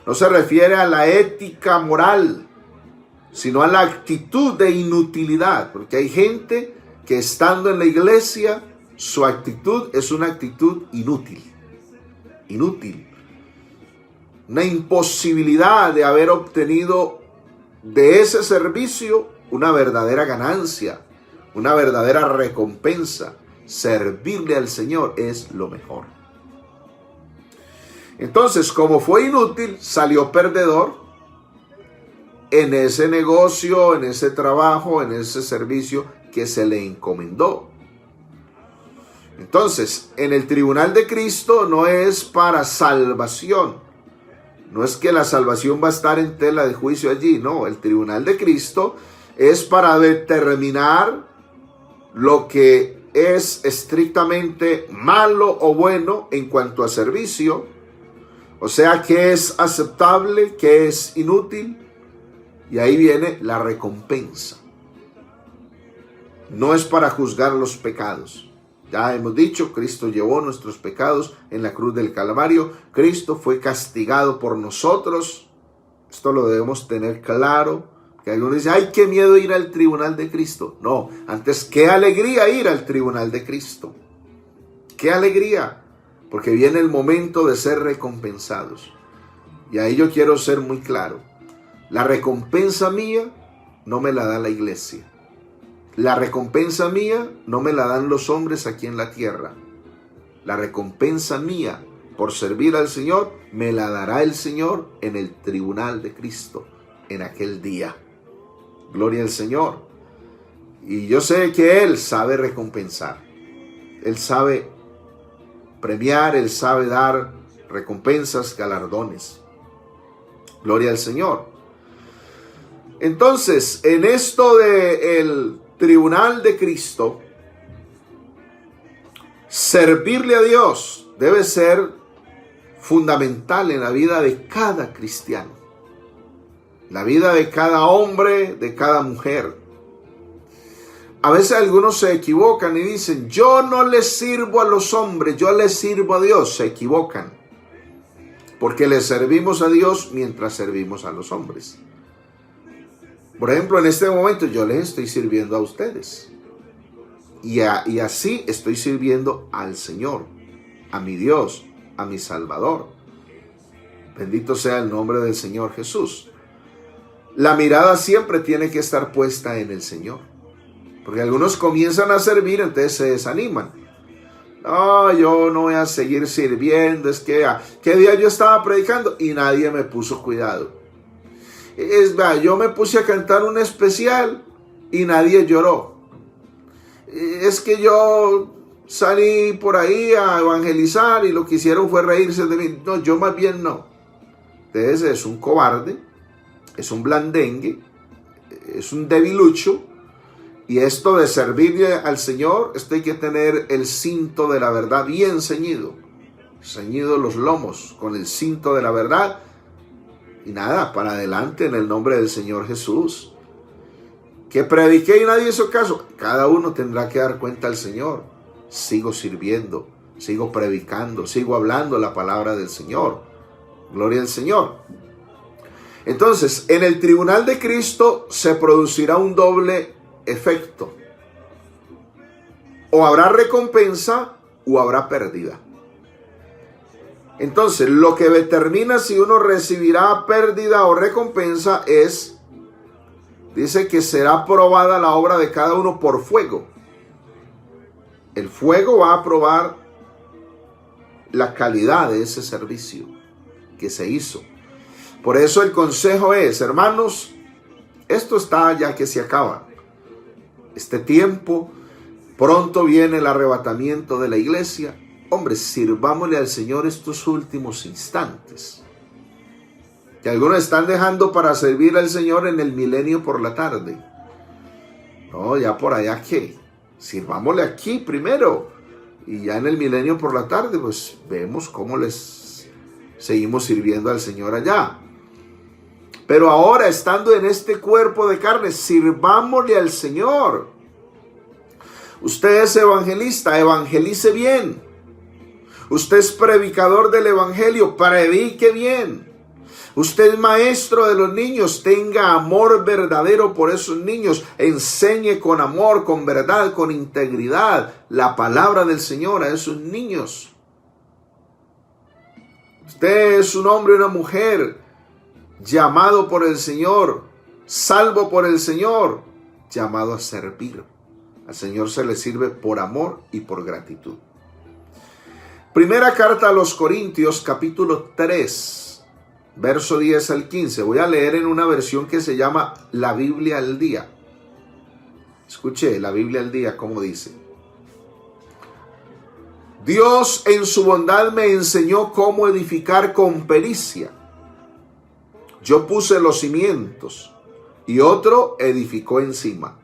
No se refiere a la ética moral, sino a la actitud de inutilidad. Porque hay gente que estando en la iglesia, su actitud es una actitud inútil. Inútil. Una imposibilidad de haber obtenido de ese servicio una verdadera ganancia, una verdadera recompensa. Servirle al Señor es lo mejor. Entonces, como fue inútil, salió perdedor en ese negocio, en ese trabajo, en ese servicio que se le encomendó. Entonces, en el tribunal de Cristo no es para salvación. No es que la salvación va a estar en tela de juicio allí. No, el tribunal de Cristo es para determinar lo que es estrictamente malo o bueno en cuanto a servicio. O sea, que es aceptable, que es inútil. Y ahí viene la recompensa. No es para juzgar los pecados. Ya hemos dicho, Cristo llevó nuestros pecados en la cruz del Calvario. Cristo fue castigado por nosotros. Esto lo debemos tener claro. Que algunos dicen, ay, qué miedo ir al tribunal de Cristo. No, antes, qué alegría ir al tribunal de Cristo. Qué alegría. Porque viene el momento de ser recompensados. Y ahí yo quiero ser muy claro. La recompensa mía no me la da la iglesia. La recompensa mía no me la dan los hombres aquí en la tierra. La recompensa mía por servir al Señor me la dará el Señor en el tribunal de Cristo, en aquel día. Gloria al Señor. Y yo sé que Él sabe recompensar. Él sabe premiar, Él sabe dar recompensas, galardones. Gloria al Señor. Entonces, en esto del tribunal de Cristo, servirle a Dios debe ser fundamental en la vida de cada cristiano. La vida de cada hombre, de cada mujer. A veces algunos se equivocan y dicen, yo no les sirvo a los hombres, yo les sirvo a Dios. Se equivocan. Porque le servimos a Dios mientras servimos a los hombres. Por ejemplo, en este momento yo les estoy sirviendo a ustedes. Y así estoy sirviendo al Señor, a mi Dios, a mi Salvador. Bendito sea el nombre del Señor Jesús. La mirada siempre tiene que estar puesta en el Señor. Porque algunos comienzan a servir, entonces se desaniman. No, yo no voy a seguir sirviendo. Es que, ¿qué día yo estaba predicando? Y nadie me puso cuidado. Yo me puse a cantar un especial y nadie lloró. Es que yo salí por ahí a evangelizar y lo que hicieron fue reírse de mí. No, yo más bien no. Entonces es un cobarde, es un blandengue, es un debilucho. Y esto de servirle al Señor, esto hay que tener el cinto de la verdad bien ceñido los lomos con el cinto de la verdad. Y nada, para adelante en el nombre del Señor Jesús. Que prediqué y nadie hizo caso. Cada uno tendrá que dar cuenta al Señor. Sigo sirviendo, sigo predicando, sigo hablando la palabra del Señor. Gloria al Señor. Entonces, en el tribunal de Cristo se producirá un doble efecto. O habrá recompensa o habrá pérdida. Entonces, lo que determina si uno recibirá pérdida o recompensa es, dice que será probada la obra de cada uno por fuego. El fuego va a probar la calidad de ese servicio que se hizo. Por eso el consejo es, hermanos, esto está ya que se acaba. Este tiempo, pronto viene el arrebatamiento de la iglesia. Hombre, sirvámosle al Señor estos últimos instantes. Que algunos están dejando para servir al Señor en el milenio por la tarde. No, ya por allá que sirvámosle aquí primero. Y ya en el milenio por la tarde, pues vemos cómo les seguimos sirviendo al Señor allá. Pero ahora, estando en este cuerpo de carne, sirvámosle al Señor. Usted es evangelista, evangelice bien. Usted es predicador del evangelio, predique bien. Usted es maestro de los niños, tenga amor verdadero por esos niños. Enseñe con amor, con verdad, con integridad la palabra del Señor a esos niños. Usted es un hombre y una mujer llamado por el Señor, salvo por el Señor, llamado a servir. Al Señor se le sirve por amor y por gratitud. Primera carta a los Corintios, capítulo 3, verso 10 al 15. Voy a leer en una versión que se llama La Biblia al Día. Escuche, la Biblia al Día, ¿cómo dice? Dios en su bondad me enseñó cómo edificar con pericia. Yo puse los cimientos y otro edificó encima.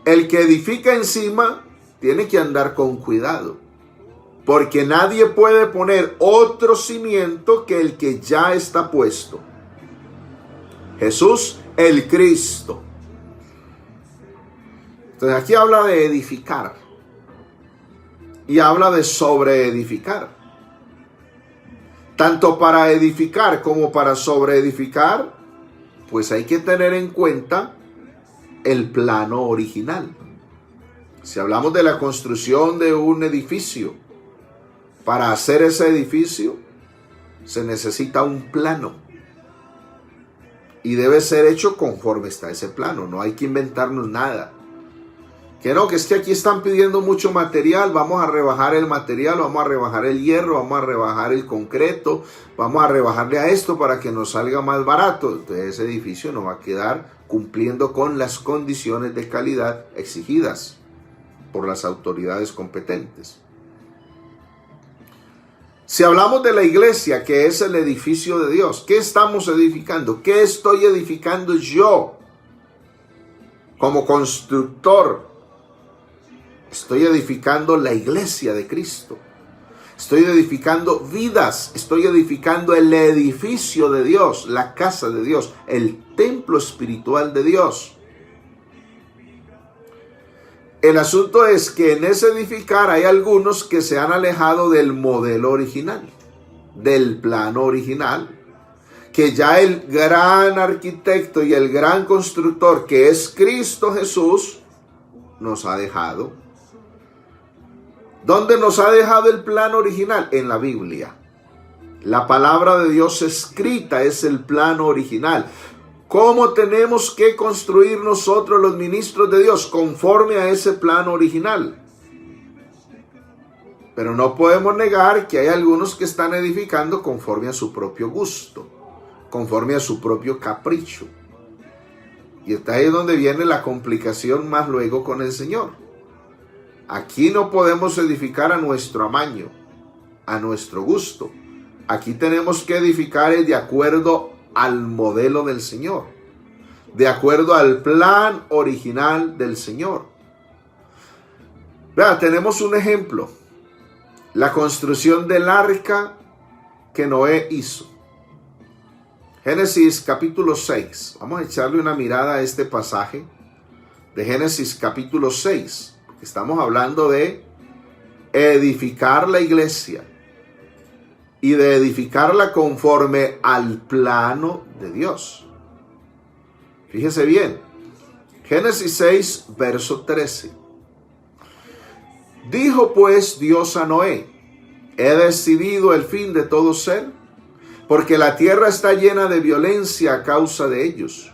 El que edifica encima tiene que andar con cuidado, porque nadie puede poner otro cimiento que el que ya está puesto. Jesús, el Cristo. Entonces aquí habla de edificar y habla de sobreedificar. Tanto para edificar como para sobreedificar, pues hay que tener en cuenta el plano original. Si hablamos de la construcción de un edificio, para hacer ese edificio se necesita un plano y debe ser hecho conforme está ese plano. No hay que inventarnos nada. Que no, que es que aquí están pidiendo mucho material, vamos a rebajar el material, vamos a rebajar el hierro, vamos a rebajar el concreto, vamos a rebajarle a esto para que nos salga más barato. Entonces ese edificio no va a quedar cumpliendo con las condiciones de calidad exigidas por las autoridades competentes. Si hablamos de la iglesia, que es el edificio de Dios, ¿qué estamos edificando? ¿Qué estoy edificando yo como constructor? Estoy edificando la iglesia de Cristo. Estoy edificando vidas. Estoy edificando el edificio de Dios, la casa de Dios, el templo espiritual de Dios. El asunto es que en ese edificar hay algunos que se han alejado del modelo original, del plano original, que ya el gran arquitecto y el gran constructor, que es Cristo Jesús, nos ha dejado. ¿Dónde nos ha dejado el plano original? En la Biblia. La palabra de Dios escrita es el plano original. ¿Cómo tenemos que construir nosotros los ministros de Dios? Conforme a ese plano original. Pero no podemos negar que hay algunos que están edificando conforme a su propio gusto, conforme a su propio capricho. Y está ahí donde viene la complicación más luego con el Señor. Aquí no podemos edificar a nuestro amaño, a nuestro gusto. Aquí tenemos que edificar de acuerdo al modelo del Señor, de acuerdo al plan original del Señor. Vea, tenemos un ejemplo. La construcción del arca que Noé hizo. Génesis capítulo 6. Vamos a echarle una mirada a este pasaje de Génesis capítulo 6. Estamos hablando de edificar la iglesia y de edificarla conforme al plano de Dios. Fíjese bien. Génesis 6, verso 13. Dijo pues Dios a Noé: he decidido el fin de todo ser, porque la tierra está llena de violencia a causa de ellos.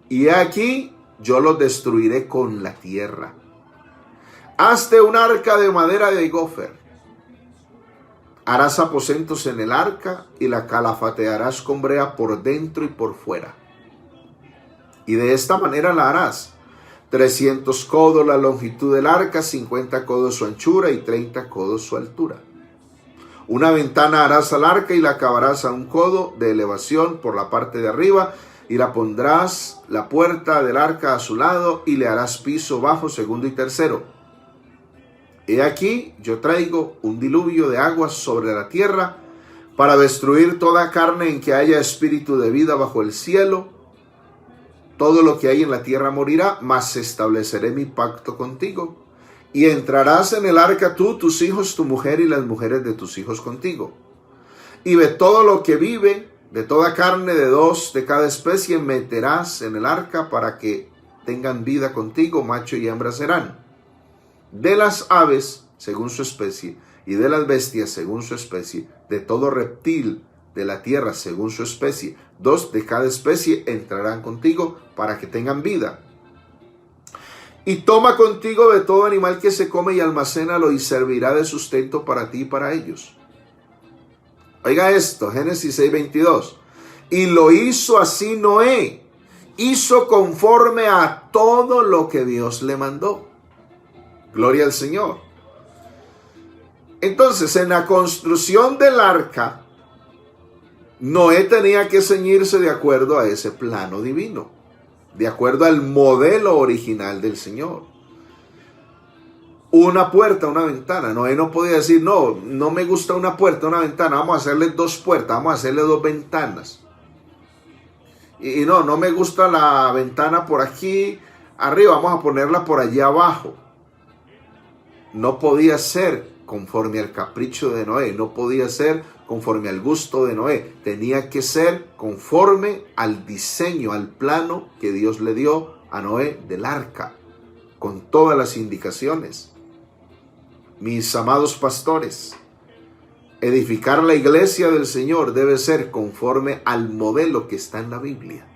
Y he aquí, yo los destruiré con la tierra. Hazte un arca de madera de gofer. Harás aposentos en el arca y la calafatearás con brea por dentro y por fuera. Y de esta manera la harás. 300 codos la longitud del arca, 50 codos su anchura y 30 codos su altura. Una ventana harás al arca y la acabarás a 1 codo de elevación por la parte de arriba, y la pondrás la puerta del arca a su lado, y le harás piso bajo, segundo y tercero. He aquí, yo traigo un diluvio de aguas sobre la tierra para destruir toda carne en que haya espíritu de vida bajo el cielo. Todo lo que hay en la tierra morirá, mas estableceré mi pacto contigo. Y entrarás en el arca tú, tus hijos, tu mujer y las mujeres de tus hijos contigo. Y de todo lo que vive, de toda carne de 2 de cada especie, meterás en el arca para que tengan vida contigo, macho y hembra serán. De las aves, según su especie, y de las bestias, según su especie, de todo reptil de la tierra, según su especie, 2 de cada especie entrarán contigo para que tengan vida. Y toma contigo de todo animal que se come y almacénalo, y servirá de sustento para ti y para ellos. Oiga esto, Génesis 6:22. Y lo hizo así Noé. Hizo conforme a todo lo que Dios le mandó. Gloria al Señor. Entonces, en la construcción del arca, Noé tenía que ceñirse de acuerdo a ese plano divino, de acuerdo al modelo original del Señor. Una puerta, una ventana. Noé no podía decir, no me gusta una puerta, una ventana, vamos a hacerle 2 puertas, vamos a hacerle 2 ventanas. Y no me gusta la ventana por aquí arriba, vamos a ponerla por allí abajo. No podía ser conforme al capricho de Noé, no podía ser conforme al gusto de Noé, tenía que ser conforme al diseño, al plano que Dios le dio a Noé del arca, con todas las indicaciones. Mis amados pastores, edificar la iglesia del Señor debe ser conforme al modelo que está en la Biblia,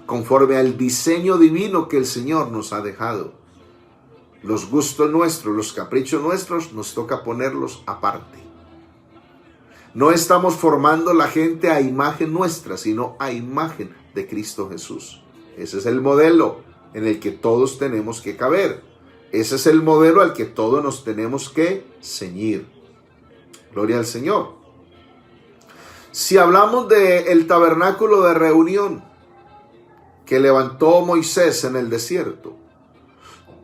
conforme al diseño divino que el Señor nos ha dejado. Los gustos nuestros, los caprichos nuestros, nos toca ponerlos aparte. No estamos formando la gente a imagen nuestra, sino a imagen de Cristo Jesús. Ese es el modelo en el que todos tenemos que caber. Ese es el modelo al que todos nos tenemos que ceñir. Gloria al Señor. Si hablamos del tabernáculo de reunión que levantó Moisés en el desierto,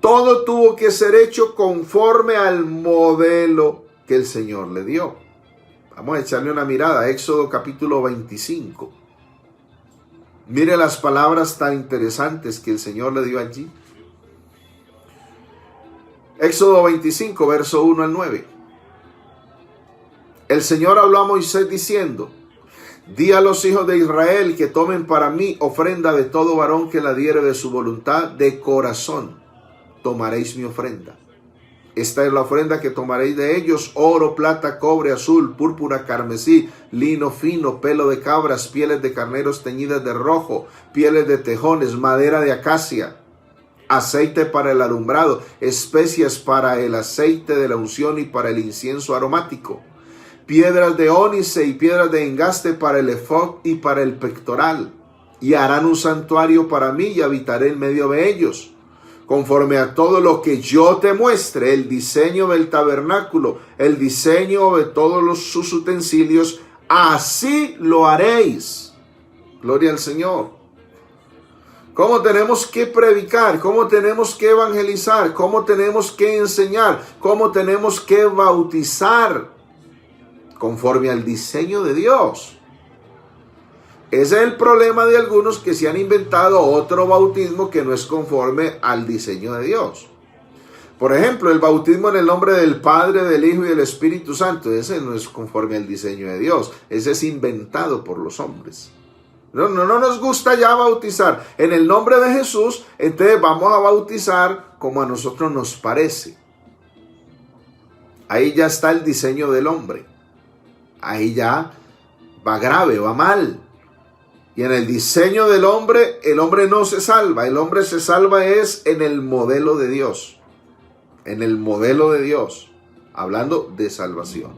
todo tuvo que ser hecho conforme al modelo que el Señor le dio. Vamos a echarle una mirada a Éxodo capítulo 25. Mire las palabras tan interesantes que el Señor le dio allí. Éxodo 25, verso 1 al 9. El Señor habló a Moisés diciendo: di a los hijos de Israel que tomen para mí ofrenda de todo varón que la diere de su voluntad de corazón. Tomaréis mi ofrenda. Esta es la ofrenda que tomaréis de ellos: oro, plata, cobre, azul, púrpura, carmesí, lino fino, pelo de cabras, pieles de carneros teñidas de rojo, pieles de tejones, madera de acacia, aceite para el alumbrado, especias para el aceite de la unción y para el incienso aromático, piedras de ónice y piedras de engaste para el efod y para el pectoral. Y harán un santuario para mí y habitaré en medio de ellos. conforme a todo lo que yo te muestre, el diseño del tabernáculo, el diseño de todos sus utensilios, así lo haréis. Gloria al Señor. ¿Cómo tenemos que predicar? ¿Cómo tenemos que evangelizar? ¿Cómo tenemos que enseñar? ¿Cómo tenemos que bautizar? Conforme al diseño de Dios. Ese es el problema de algunos que se han inventado otro bautismo que no es conforme al diseño de Dios. Por ejemplo, el bautismo en el nombre del Padre, del Hijo y del Espíritu Santo. Ese no es conforme al diseño de Dios. Ese es inventado por los hombres. No nos gusta ya bautizar en el nombre de Jesús, entonces vamos a bautizar como a nosotros nos parece. Ahí ya está el diseño del hombre. Ahí ya va grave, va mal. Y en el diseño del hombre, el hombre no se salva. El hombre se salva es en el modelo de Dios. En el modelo de Dios. Hablando de salvación.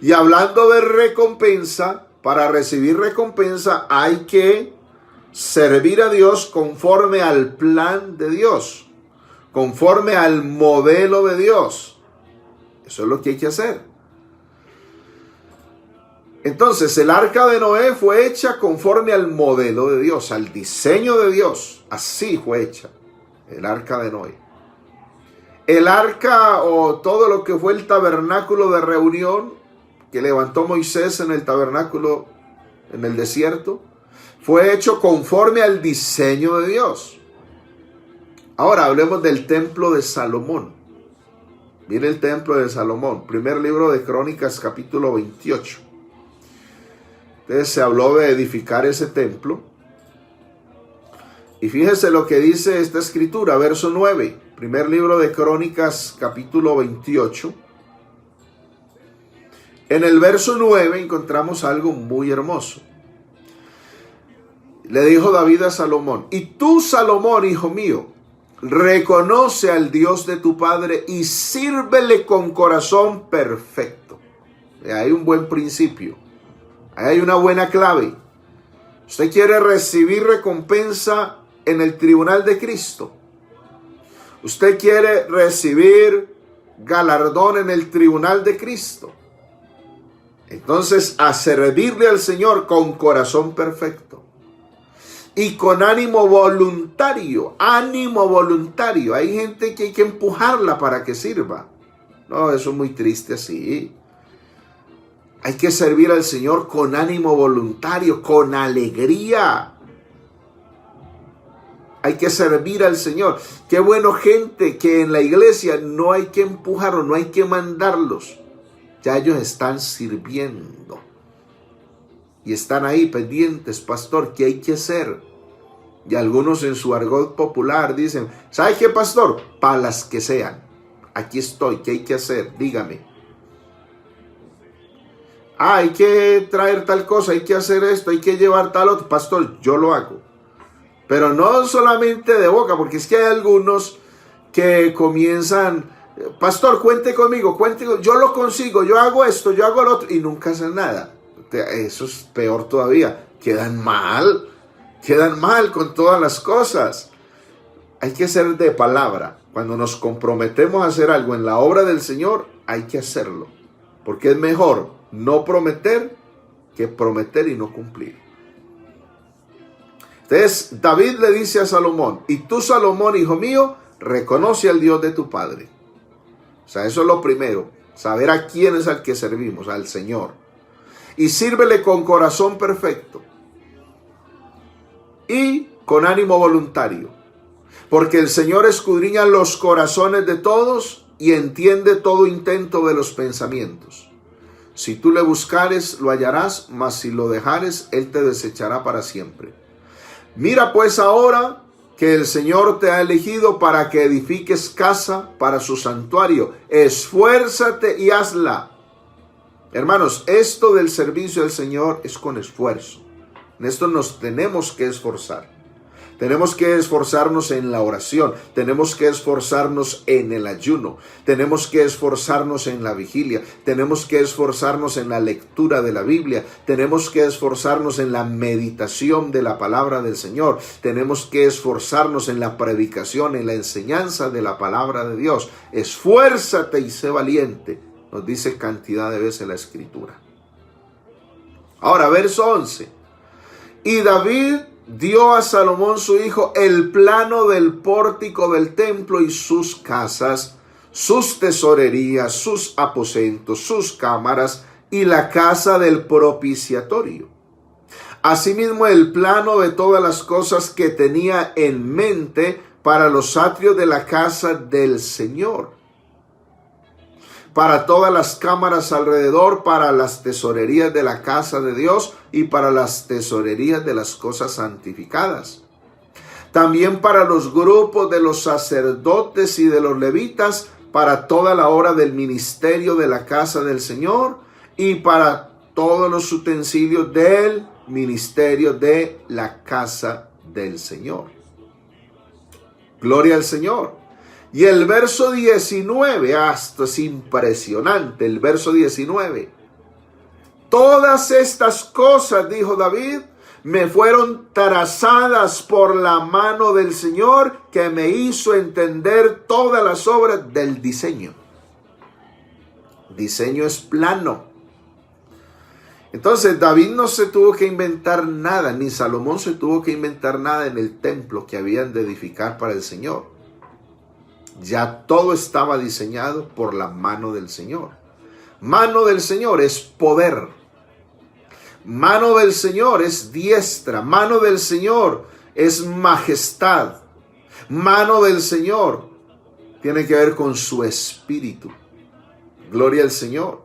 Y hablando de recompensa, para recibir recompensa hay que servir a Dios conforme al plan de Dios. Conforme al modelo de Dios. Eso es lo que hay que hacer. Entonces, el arca de Noé fue hecha conforme al modelo de Dios, al diseño de Dios. Así fue hecha el arca de Noé. El arca o todo lo que fue el tabernáculo de reunión que levantó Moisés en el tabernáculo en el desierto, fue hecho conforme al diseño de Dios. Ahora hablemos del templo de Salomón. Mire el templo de Salomón, primer libro de Crónicas, capítulo 28. Entonces se habló de edificar ese templo. Y fíjese lo que dice esta escritura, verso 9. Primer libro de Crónicas, capítulo 28. En el verso 9 encontramos algo muy hermoso. Le dijo David a Salomón: y tú, Salomón, hijo mío, reconoce al Dios de tu padre y sírvele con corazón perfecto. Hay un buen principio. Hay una buena clave. Usted quiere recibir recompensa en el tribunal de Cristo. Usted quiere recibir galardón en el tribunal de Cristo. Entonces, a servirle al Señor con corazón perfecto. Y con ánimo voluntario. Ánimo voluntario. Hay gente que hay que empujarla para que sirva. No, eso es muy triste así. Hay que servir al Señor con ánimo voluntario, con alegría. Hay que servir al Señor. Qué bueno, gente, que en la iglesia no hay que empujarlos, no hay que mandarlos. Ya ellos están sirviendo. Y están ahí pendientes, pastor, ¿qué hay que hacer? Y algunos en su argot popular dicen: ¿sabe qué, pastor? Para las que sean. Aquí estoy, ¿qué hay que hacer? Dígame. Hay que traer tal cosa, hay que hacer esto, hay que llevar tal otro. Pastor, yo lo hago. Pero no solamente de boca, porque es que hay algunos que comienzan: pastor, cuente conmigo, yo lo consigo, yo hago esto, yo hago lo otro, y nunca hacen nada. Eso es peor todavía. Quedan mal con todas las cosas. Hay que ser de palabra. Cuando nos comprometemos a hacer algo en la obra del Señor, hay que hacerlo. Porque es mejor no prometer que prometer y no cumplir. Entonces David le dice a Salomón: y tú, Salomón, hijo mío, reconoce al Dios de tu padre. O sea, eso es lo primero. Saber a quién es al que servimos, al Señor. Y sírvele con corazón perfecto. Y con ánimo voluntario. Porque el Señor escudriña los corazones de todos y entiende todo intento de los pensamientos. Si tú le buscares, lo hallarás, mas si lo dejares, él te desechará para siempre. Mira pues ahora que el Señor te ha elegido para que edifiques casa para su santuario. Esfuérzate y hazla. Hermanos, esto del servicio al Señor es con esfuerzo. En esto nos tenemos que esforzar. Tenemos que esforzarnos en la oración, tenemos que esforzarnos en el ayuno, tenemos que esforzarnos en la vigilia, tenemos que esforzarnos en la lectura de la Biblia, tenemos que esforzarnos en la meditación de la palabra del Señor, tenemos que esforzarnos en la predicación, en la enseñanza de la palabra de Dios. Esfuérzate y sé valiente, nos dice cantidad de veces la Escritura. Ahora, verso 11. Y David dio a Salomón su hijo el plano del pórtico del templo y sus casas, sus tesorerías, sus aposentos, sus cámaras y la casa del propiciatorio. Asimismo, el plano de todas las cosas que tenía en mente para los atrios de la casa del Señor, para todas las cámaras alrededor, para las tesorerías de la casa de Dios y para las tesorerías de las cosas santificadas. También para los grupos de los sacerdotes y de los levitas, para toda la obra del ministerio de la casa del Señor y para todos los utensilios del ministerio de la casa del Señor. Gloria al Señor. Y el verso 19, esto es impresionante, el verso 19. Todas estas cosas, dijo David, me fueron trazadas por la mano del Señor, que me hizo entender todas las obras del diseño. Diseño es plano. Entonces David no se tuvo que inventar nada, ni Salomón se tuvo que inventar nada en el templo que habían de edificar para el Señor. Ya todo estaba diseñado por la mano del Señor. Mano del Señor es poder. Mano del Señor es diestra. Mano del Señor es majestad. Mano del Señor tiene que ver con su espíritu. Gloria al Señor.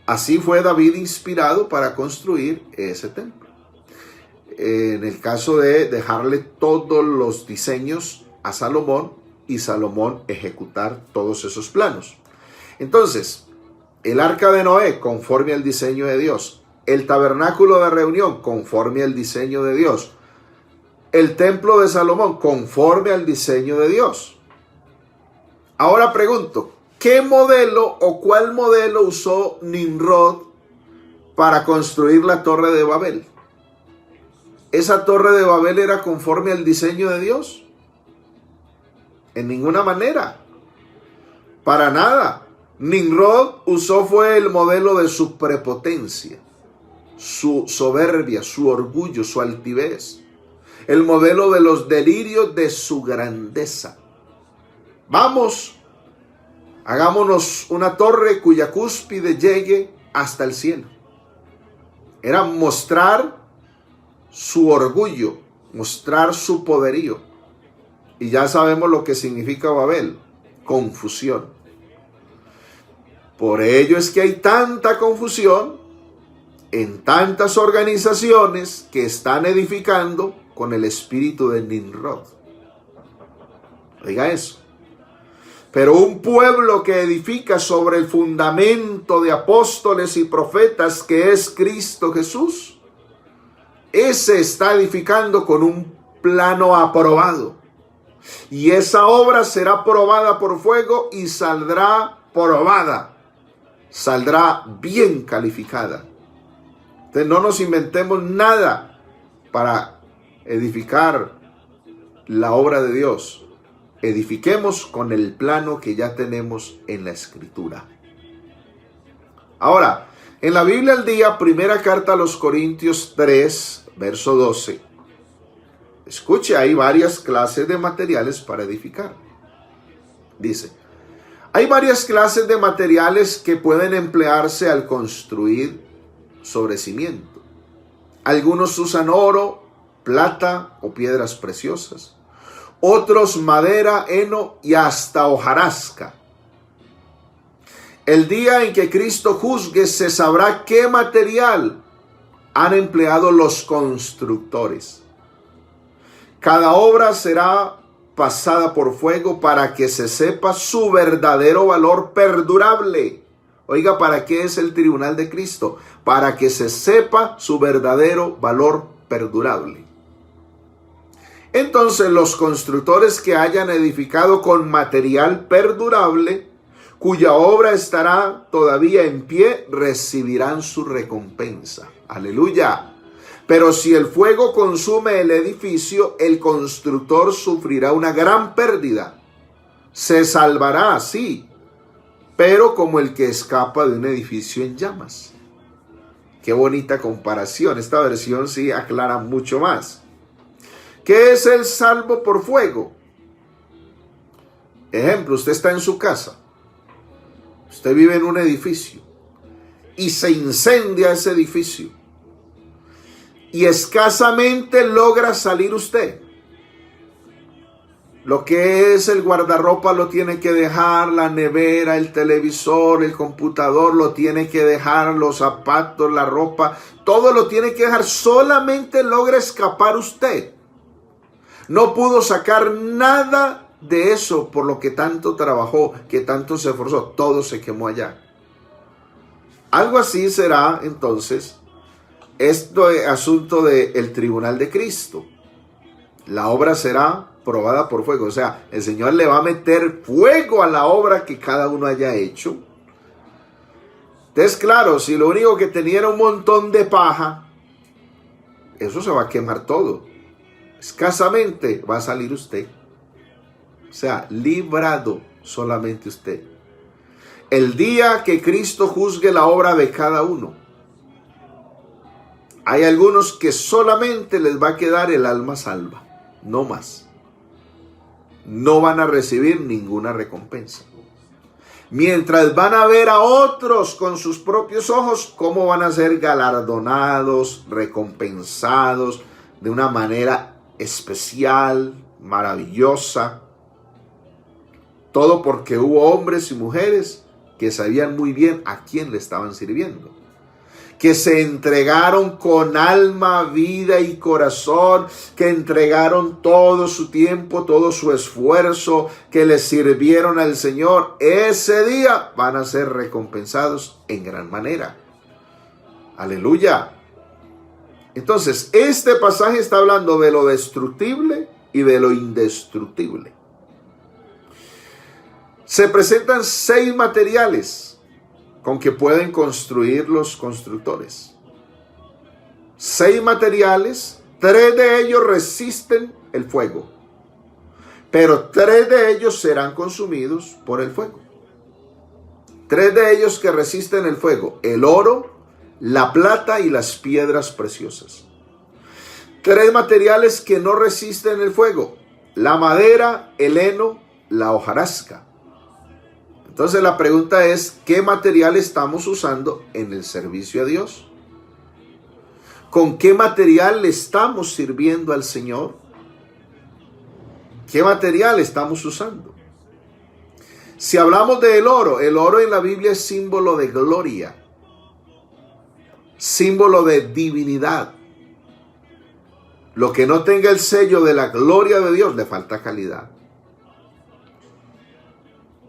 Así fue David inspirado para construir ese templo. En el caso de dejarle todos los diseños a Salomón, y Salomón ejecutar todos esos planos. Entonces, el arca de Noé, conforme al diseño de Dios. El tabernáculo de reunión, conforme al diseño de Dios. El templo de Salomón, conforme al diseño de Dios. Ahora pregunto, ¿qué modelo o cuál modelo usó Nimrod para construir la Torre de Babel? ¿Esa Torre de Babel era conforme al diseño de Dios? En ninguna manera. Para nada. Nimrod fue el modelo de su prepotencia, su soberbia, su orgullo, su altivez. El modelo de los delirios de su grandeza. Vamos, hagámonos una torre cuya cúspide llegue hasta el cielo. Era mostrar su orgullo, mostrar su poderío. Y ya sabemos lo que significa Babel, confusión. Por ello es que hay tanta confusión en tantas organizaciones que están edificando con el espíritu de Nimrod. Oiga eso. Pero un pueblo que edifica sobre el fundamento de apóstoles y profetas que es Cristo Jesús, ese está edificando con un plano aprobado. Y esa obra será probada por fuego y saldrá probada. Saldrá bien calificada. Entonces no nos inventemos nada para edificar la obra de Dios. Edifiquemos con el plano que ya tenemos en la Escritura. Ahora, en la Biblia al día, primera carta a los Corintios 3, verso 12. Escuche, hay varias clases de materiales para edificar. Dice, hay varias clases de materiales que pueden emplearse al construir sobre cimiento. Algunos usan oro, plata o piedras preciosas. Otros madera, heno y hasta hojarasca. El día en que Cristo juzgue se sabrá qué material han empleado los constructores. Cada obra será pasada por fuego para que se sepa su verdadero valor perdurable. Oiga, ¿para qué es el tribunal de Cristo? Para que se sepa su verdadero valor perdurable. Entonces los constructores que hayan edificado con material perdurable, cuya obra estará todavía en pie, recibirán su recompensa. Aleluya. Pero si el fuego consume el edificio, el constructor sufrirá una gran pérdida. Se salvará, sí, pero como el que escapa de un edificio en llamas. Qué bonita comparación. Esta versión sí aclara mucho más. ¿Qué es el salvo por fuego? Ejemplo, usted está en su casa. Usted vive en un edificio y se incendia ese edificio y escasamente logra salir usted. Lo que es el guardarropa lo tiene que dejar, la nevera, el televisor, el computador, lo tiene que dejar, los zapatos, la ropa, todo lo tiene que dejar. Solamente logra escapar usted. No pudo sacar nada de eso por lo que tanto trabajó, que tanto se esforzó. Todo se quemó allá. Algo así será entonces este asunto del tribunal de Cristo. La obra será probada por fuego. O sea, el Señor le va a meter fuego a la obra que cada uno haya hecho. Entonces, claro, si lo único que tenía era un montón de paja, eso se va a quemar todo. Escasamente va a salir usted. O sea, librado solamente usted. El día que Cristo juzgue la obra de cada uno, hay algunos que solamente les va a quedar el alma salva, no más. No van a recibir ninguna recompensa. Mientras van a ver a otros con sus propios ojos cómo van a ser galardonados, recompensados de una manera especial, maravillosa. Todo porque hubo hombres y mujeres que sabían muy bien a quién le estaban sirviendo. Que se entregaron con alma, vida y corazón, que entregaron todo su tiempo, todo su esfuerzo, que le sirvieron al Señor. Ese día van a ser recompensados en gran manera. Aleluya. Entonces, este pasaje está hablando de lo destructible y de lo indestructible. Se presentan 6 materiales con que pueden construir los constructores. 6 materiales, 3 de ellos resisten el fuego, pero 3 de ellos serán consumidos por el fuego. 3 de ellos que resisten el fuego: el oro, la plata y las piedras preciosas. 3 materiales que no resisten el fuego: la madera, el heno, la hojarasca. Entonces la pregunta es, ¿qué material estamos usando en el servicio a Dios? ¿Con qué material le estamos sirviendo al Señor? ¿Qué material estamos usando? Si hablamos del oro, el oro en la Biblia es símbolo de gloria, símbolo de divinidad. Lo que no tenga el sello de la gloria de Dios le falta calidad.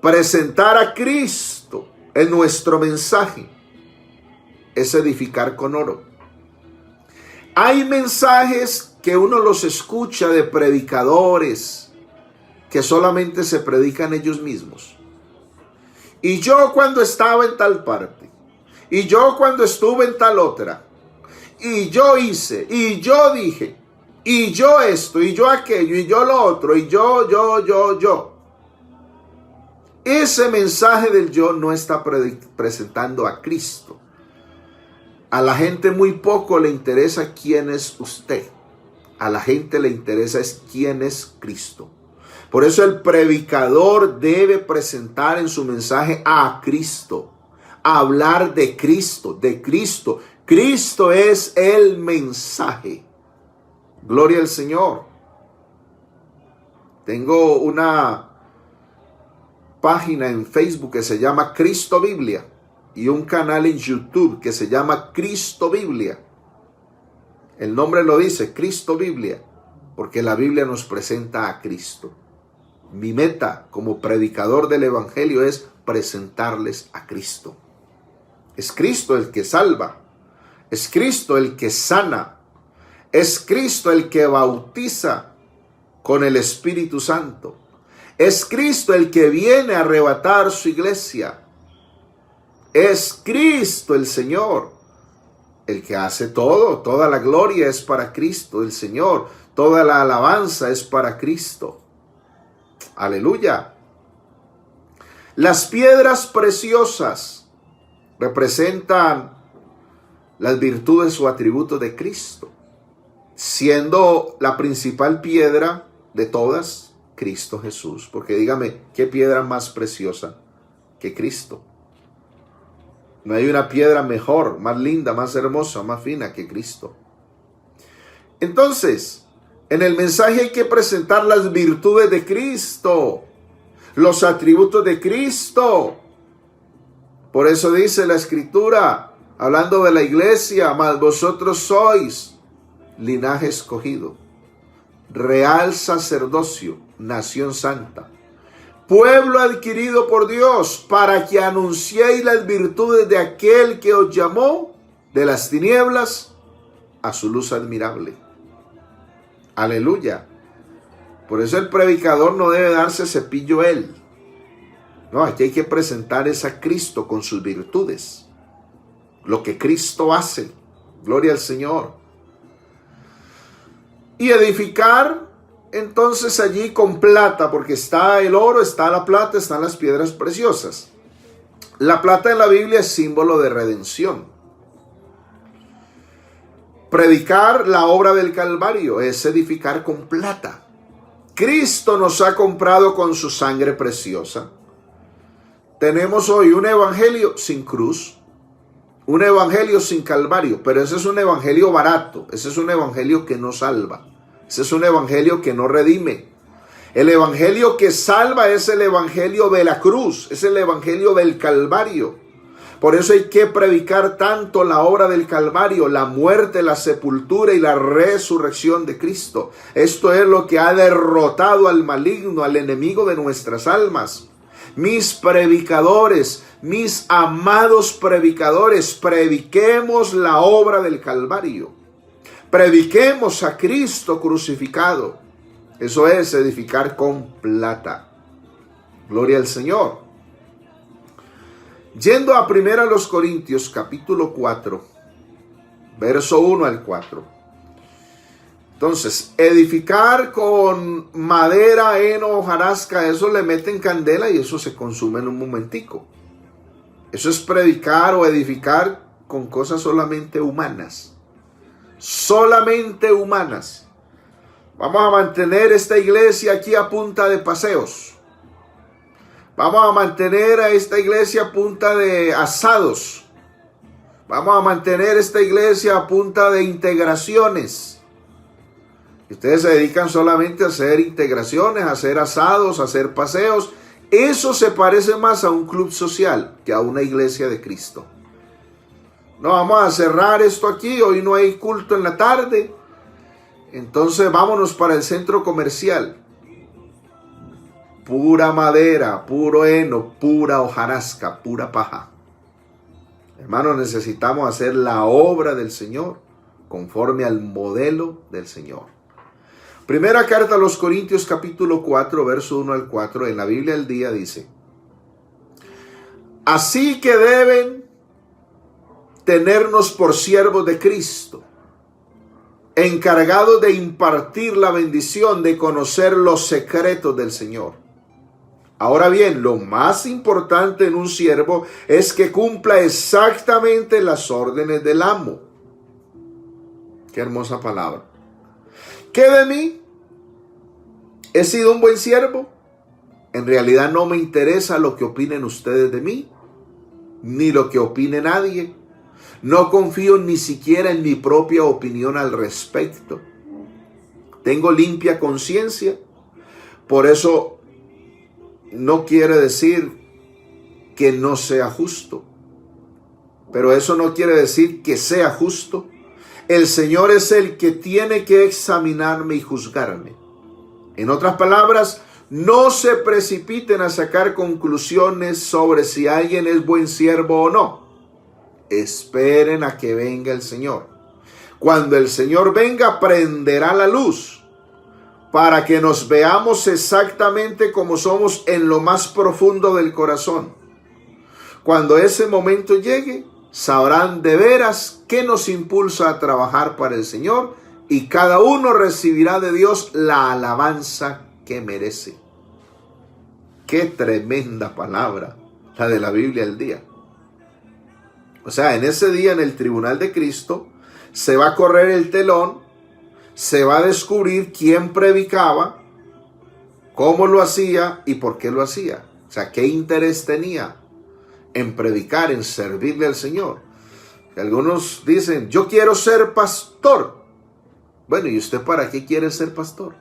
Presentar a Cristo en nuestro mensaje es edificar con oro. Hay mensajes que uno los escucha de predicadores que solamente se predican ellos mismos. Y yo cuando estaba en tal parte, y yo cuando estuve en tal otra, y yo hice, y yo dije, y yo esto, y yo aquello, y yo lo otro, y yo. Ese mensaje del yo no está presentando a Cristo. A la gente muy poco le interesa quién es usted. A la gente le interesa es quién es Cristo. Por eso el predicador debe presentar en su mensaje a Cristo. Hablar de Cristo, de Cristo. Cristo es el mensaje. Gloria al Señor. Tengo una página en Facebook que se llama Cristo Biblia y un canal en YouTube que se llama Cristo Biblia. El nombre lo dice, Cristo Biblia, porque la Biblia nos presenta a Cristo. Mi meta como predicador del Evangelio es presentarles a Cristo. Es Cristo el que salva, es Cristo el que sana, es Cristo el que bautiza, con el Espíritu Santo. Es Cristo el que viene a arrebatar su iglesia. Es Cristo el Señor el que hace todo. Toda la gloria es para Cristo el Señor. Toda la alabanza es para Cristo. Aleluya. Las piedras preciosas representan las virtudes o atributos de Cristo, siendo la principal piedra de todas Cristo Jesús. Porque dígame, ¿qué piedra más preciosa que Cristo? No hay una piedra mejor, más linda, más hermosa, más fina que Cristo. Entonces, en el mensaje hay que presentar las virtudes de Cristo, los atributos de Cristo. Por eso dice la Escritura, hablando de la iglesia, mas vosotros sois linaje escogido, real sacerdocio, nación santa, pueblo adquirido por Dios, para que anunciéis las virtudes de aquel que os llamó de las tinieblas a su luz admirable. Aleluya. Por eso el predicador no debe darse cepillo él. No, aquí hay que presentar es a Cristo con sus virtudes. Lo que Cristo hace. Gloria al Señor. Y edificar entonces allí con plata, porque está el oro, está la plata, están las piedras preciosas. La plata en la Biblia es símbolo de redención. Predicar la obra del Calvario es edificar con plata. Cristo nos ha comprado con su sangre preciosa. Tenemos hoy un evangelio sin cruz, un evangelio sin Calvario, pero ese es un evangelio barato, ese es un evangelio que no salva, ese es un evangelio que no redime. El evangelio que salva es el evangelio de la cruz, es el evangelio del Calvario. Por eso hay que predicar tanto la obra del Calvario, la muerte, la sepultura y la resurrección de Cristo. Esto es lo que ha derrotado al maligno, al enemigo de nuestras almas. Mis predicadores, mis amados predicadores, prediquemos la obra del Calvario. Prediquemos a Cristo crucificado. Eso es edificar con plata. Gloria al Señor. Yendo a 1 Corintios capítulo 4, verso 1 al 4. Entonces, edificar con madera, heno, hojarasca, eso le meten candela y eso se consume en un momentico. Eso es predicar o edificar con cosas solamente humanas. Solamente humanas. Vamos a mantener esta iglesia aquí a punta de paseos. Vamos a mantener a esta iglesia a punta de asados. Vamos a mantener esta iglesia a punta de integraciones. Ustedes se dedican solamente a hacer integraciones, a hacer asados, a hacer paseos. Eso se parece más a un club social que a una iglesia de Cristo. No, vamos a cerrar esto aquí. Hoy no hay culto en la tarde. Entonces vámonos para el centro comercial. Pura madera, puro heno, pura hojarasca, pura paja. Hermanos, necesitamos hacer la obra del Señor conforme al modelo del Señor. Primera carta a los Corintios capítulo 4, verso 1 al 4, en la Biblia del día dice: así que deben tenernos por siervos de Cristo, encargados de impartir la bendición de conocer los secretos del Señor. Ahora bien, lo más importante en un siervo es que cumpla exactamente las órdenes del amo. Qué hermosa palabra. ¿Qué de mí? ¿He sido un buen siervo? En realidad no me interesa lo que opinen ustedes de mí, ni lo que opine nadie. No confío ni siquiera en mi propia opinión al respecto. Tengo limpia conciencia, por eso no quiere decir que no sea justo, pero eso no quiere decir que sea justo. El Señor es el que tiene que examinarme y juzgarme. En otras palabras, no se precipiten a sacar conclusiones sobre si alguien es buen siervo o no. Esperen a que venga el Señor. Cuando el Señor venga, prenderá la luz. para que nos veamos exactamente como somos en lo más profundo del corazón. Cuando ese momento llegue, sabrán de veras qué nos impulsa a trabajar para el Señor, y cada uno recibirá de Dios la alabanza que merece. Qué tremenda palabra la de la Biblia al día. O sea, en ese día en el tribunal de Cristo se va a correr el telón, se va a descubrir quién predicaba, cómo lo hacía y por qué lo hacía. O sea, qué interés tenía en predicar, en servirle al Señor. Algunos dicen, yo quiero ser pastor. Bueno, ¿y usted para qué quiere ser pastor?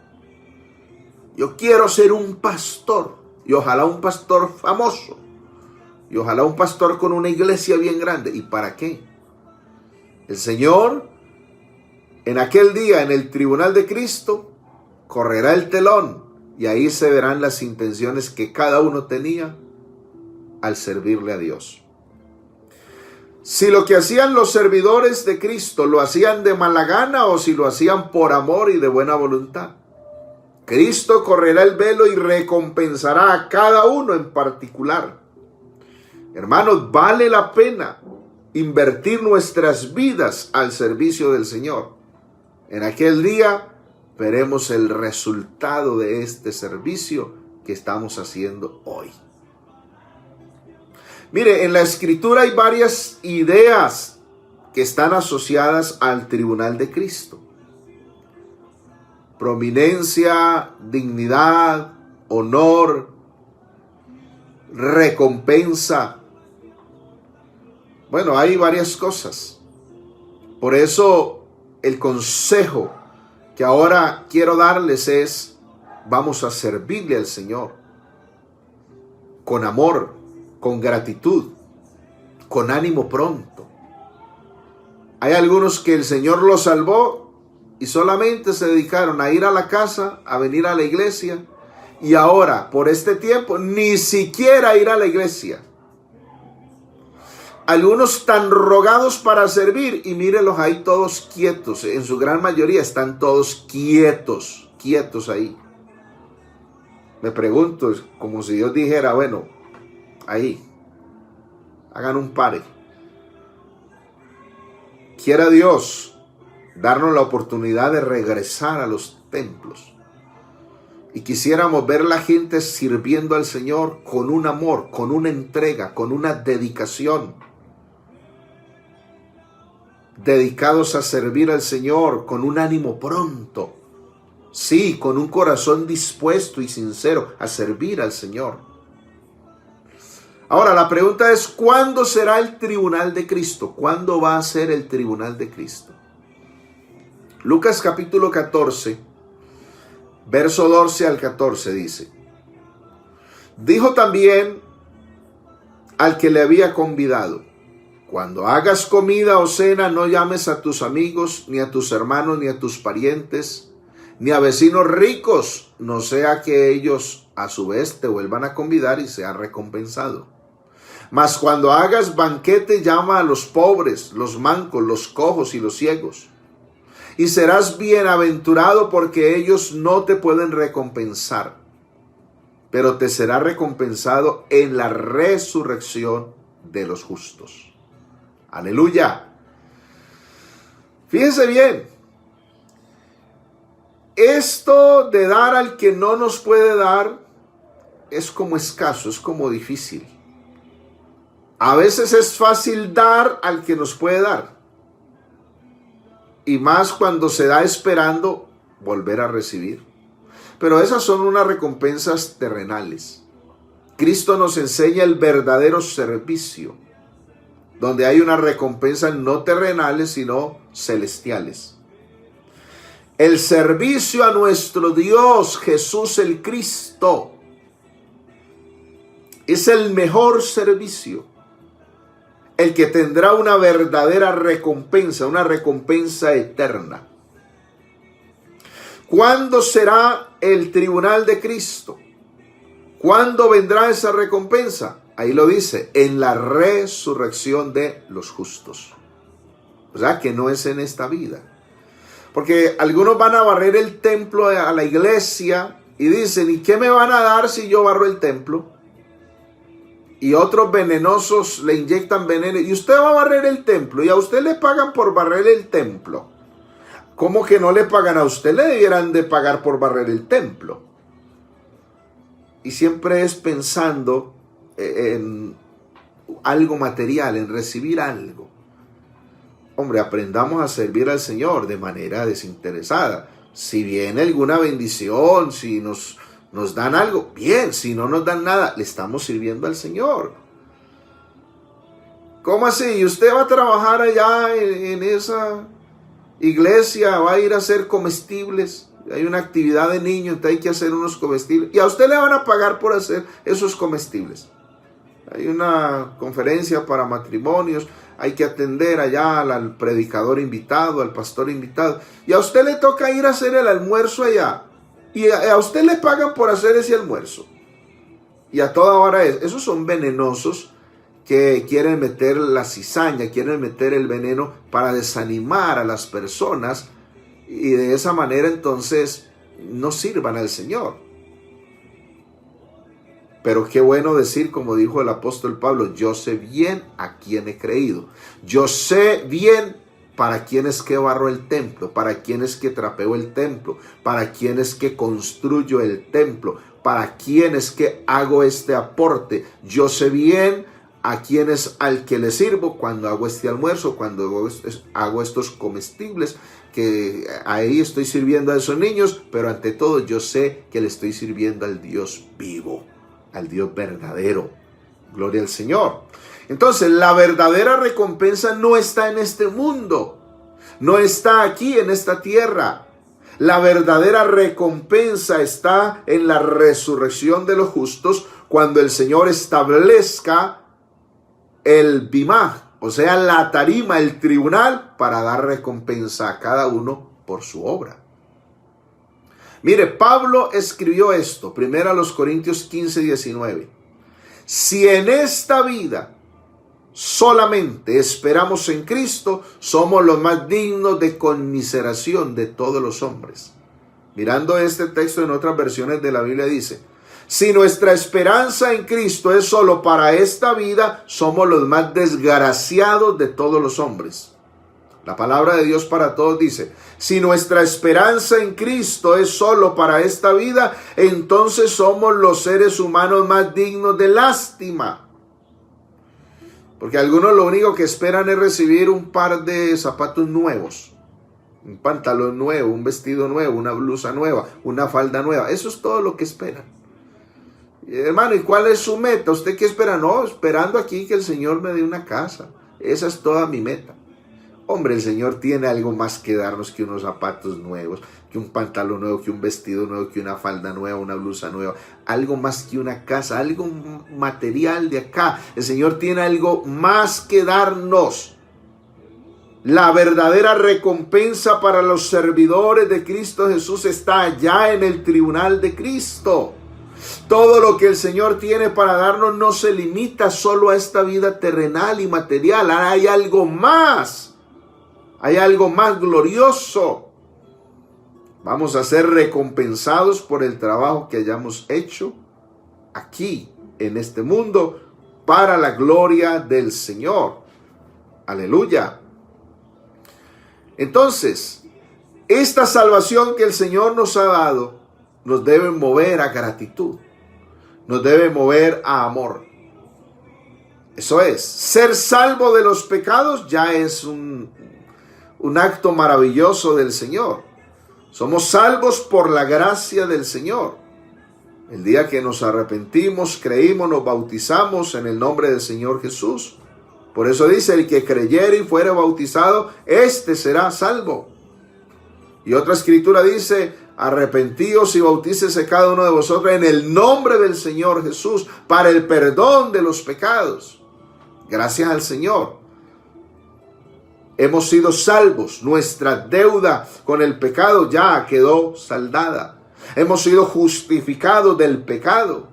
Yo quiero ser un pastor, y ojalá un pastor famoso, y ojalá un pastor con una iglesia bien grande. ¿Y para qué? El Señor, en aquel día, en el tribunal de Cristo, correrá el telón, y ahí se verán las intenciones que cada uno tenía al servirle a Dios. Si lo que hacían los servidores de Cristo lo hacían de mala gana o si lo hacían por amor y de buena voluntad, Cristo correrá el velo y recompensará a cada uno en particular. Hermanos, vale la pena invertir nuestras vidas al servicio del Señor. En aquel día veremos el resultado de este servicio que estamos haciendo hoy. Mire, en la Escritura hay varias ideas que están asociadas al tribunal de Cristo. Prominencia, dignidad, honor, recompensa. Bueno, hay varias cosas. Por eso el consejo que ahora quiero darles es, vamos a servirle al Señor con amor, con gratitud, con ánimo pronto. Hay algunos que el Señor los salvó y solamente se dedicaron a ir a la casa, a venir a la iglesia, y ahora, por este tiempo, ni siquiera ir a la iglesia. Algunos tan rogados para servir, y mírenlos ahí todos quietos, en su gran mayoría están todos quietos ahí. Me pregunto, es como si Dios dijera, bueno, ahí, hagan un pare. Quiera Dios darnos la oportunidad de regresar a los templos. Y quisiéramos ver la gente sirviendo al Señor con un amor, con una entrega, con una dedicación. Dedicados a servir al Señor con un ánimo pronto. Sí, con un corazón dispuesto y sincero a servir al Señor. Ahora, la pregunta es, ¿cuándo será el tribunal de Cristo? ¿Cuándo va a ser el tribunal de Cristo? Lucas capítulo 14, verso 12 al 14 dice, dijo también al que le había convidado, cuando hagas comida o cena, no llames a tus amigos, ni a tus hermanos, ni a tus parientes, ni a vecinos ricos, no sea que ellos a su vez te vuelvan a convidar y sean recompensado. Mas cuando hagas banquete, llama a los pobres, los mancos, los cojos y los ciegos. Y serás bienaventurado porque ellos no te pueden recompensar, pero te será recompensado en la resurrección de los justos. Aleluya. Fíjense bien. Esto de dar al que no nos puede dar es como escaso, es como difícil. A veces es fácil dar al que nos puede dar. Y más cuando se da esperando volver a recibir. Pero esas son unas recompensas terrenales. Cristo nos enseña el verdadero servicio, donde hay unas recompensas no terrenales, sino celestiales. El servicio a nuestro Dios, Jesús el Cristo, es el mejor servicio. El que tendrá una verdadera recompensa, una recompensa eterna. ¿Cuándo será el tribunal de Cristo? ¿Cuándo vendrá esa recompensa? Ahí lo dice, en la resurrección de los justos. O sea, que no es en esta vida. Porque algunos van a barrer el templo a la iglesia y dicen, ¿y qué me van a dar si yo barro el templo? Y otros venenosos le inyectan veneno. Y usted va a barrer el templo y a usted le pagan por barrer el templo. ¿Cómo que no le pagan a usted? Le debieran de pagar por barrer el templo. Y siempre es pensando en algo material, en recibir algo. Hombre, aprendamos a servir al Señor de manera desinteresada. Si viene alguna bendición, si nos dan algo, bien. Si no nos dan nada, le estamos sirviendo al Señor. ¿Cómo así? ¿Y usted va a trabajar allá en esa iglesia? ¿Va a ir a hacer comestibles? Hay una actividad de niños, entonces hay que hacer unos comestibles. Y a usted le van a pagar por hacer esos comestibles. Hay una conferencia para matrimonios, hay que atender allá al predicador invitado, al pastor invitado. Y a usted le toca ir a hacer el almuerzo allá. Y a usted le pagan por hacer ese almuerzo. Y a toda hora esos son venenosos que quieren meter la cizaña, quieren meter el veneno para desanimar a las personas. Y de esa manera entonces no sirvan al Señor. Pero qué bueno decir, como dijo el apóstol Pablo, yo sé bien a quién he creído. Yo sé bien para quién es que barro el templo, para quién es que trapeo el templo, para quién es que construyo el templo, para quién es que hago este aporte. Yo sé bien a quién es al que le sirvo cuando hago este almuerzo, cuando hago estos comestibles, que ahí estoy sirviendo a esos niños, pero ante todo yo sé que le estoy sirviendo al Dios vivo, al Dios verdadero. Gloria al Señor. Entonces, la verdadera recompensa no está en este mundo, no está aquí en esta tierra. La verdadera recompensa está en la resurrección de los justos, cuando el Señor establezca el bimá, o sea, la tarima, el tribunal, para dar recompensa a cada uno por su obra. Mire, Pablo escribió esto, 1 Corintios 15:19. Si en esta vida solamente esperamos en Cristo, somos los más dignos de conmiseración de todos los hombres. Mirando este texto en otras versiones de la Biblia dice, si nuestra esperanza en Cristo es solo para esta vida, somos los más desgraciados de todos los hombres. La palabra de Dios para todos dice, si nuestra esperanza en Cristo es solo para esta vida, entonces somos los seres humanos más dignos de lástima. Porque algunos lo único que esperan es recibir un par de zapatos nuevos, un pantalón nuevo, un vestido nuevo, una blusa nueva, una falda nueva. Eso es todo lo que esperan. Hermano, ¿y cuál es su meta? ¿Usted qué espera? No, esperando aquí que el Señor me dé una casa. Esa es toda mi meta. Hombre, el Señor tiene algo más que darnos que unos zapatos nuevos, que un pantalón nuevo, que un vestido nuevo, que una falda nueva, una blusa nueva. Algo más que una casa, algo material de acá. El Señor tiene algo más que darnos. La verdadera recompensa para los servidores de Cristo Jesús está allá en el tribunal de Cristo. Todo lo que el Señor tiene para darnos no se limita solo a esta vida terrenal y material. Hay algo más. Hay algo más glorioso. Vamos a ser recompensados por el trabajo que hayamos hecho aquí, en este mundo, para la gloria del Señor. Aleluya. Entonces, esta salvación que el Señor nos ha dado, nos debe mover a gratitud. Nos debe mover a amor. Eso es, ser salvo de los pecados ya es un acto maravilloso del Señor. Somos salvos por la gracia del Señor. El día que nos arrepentimos, creímos, nos bautizamos en el nombre del Señor Jesús. Por eso dice, el que creyere y fuere bautizado, éste será salvo. Y otra escritura dice, arrepentíos y bautícese cada uno de vosotros en el nombre del Señor Jesús para el perdón de los pecados. Gracias al Señor. Hemos sido salvos. Nuestra deuda con el pecado ya quedó saldada. Hemos sido justificados del pecado.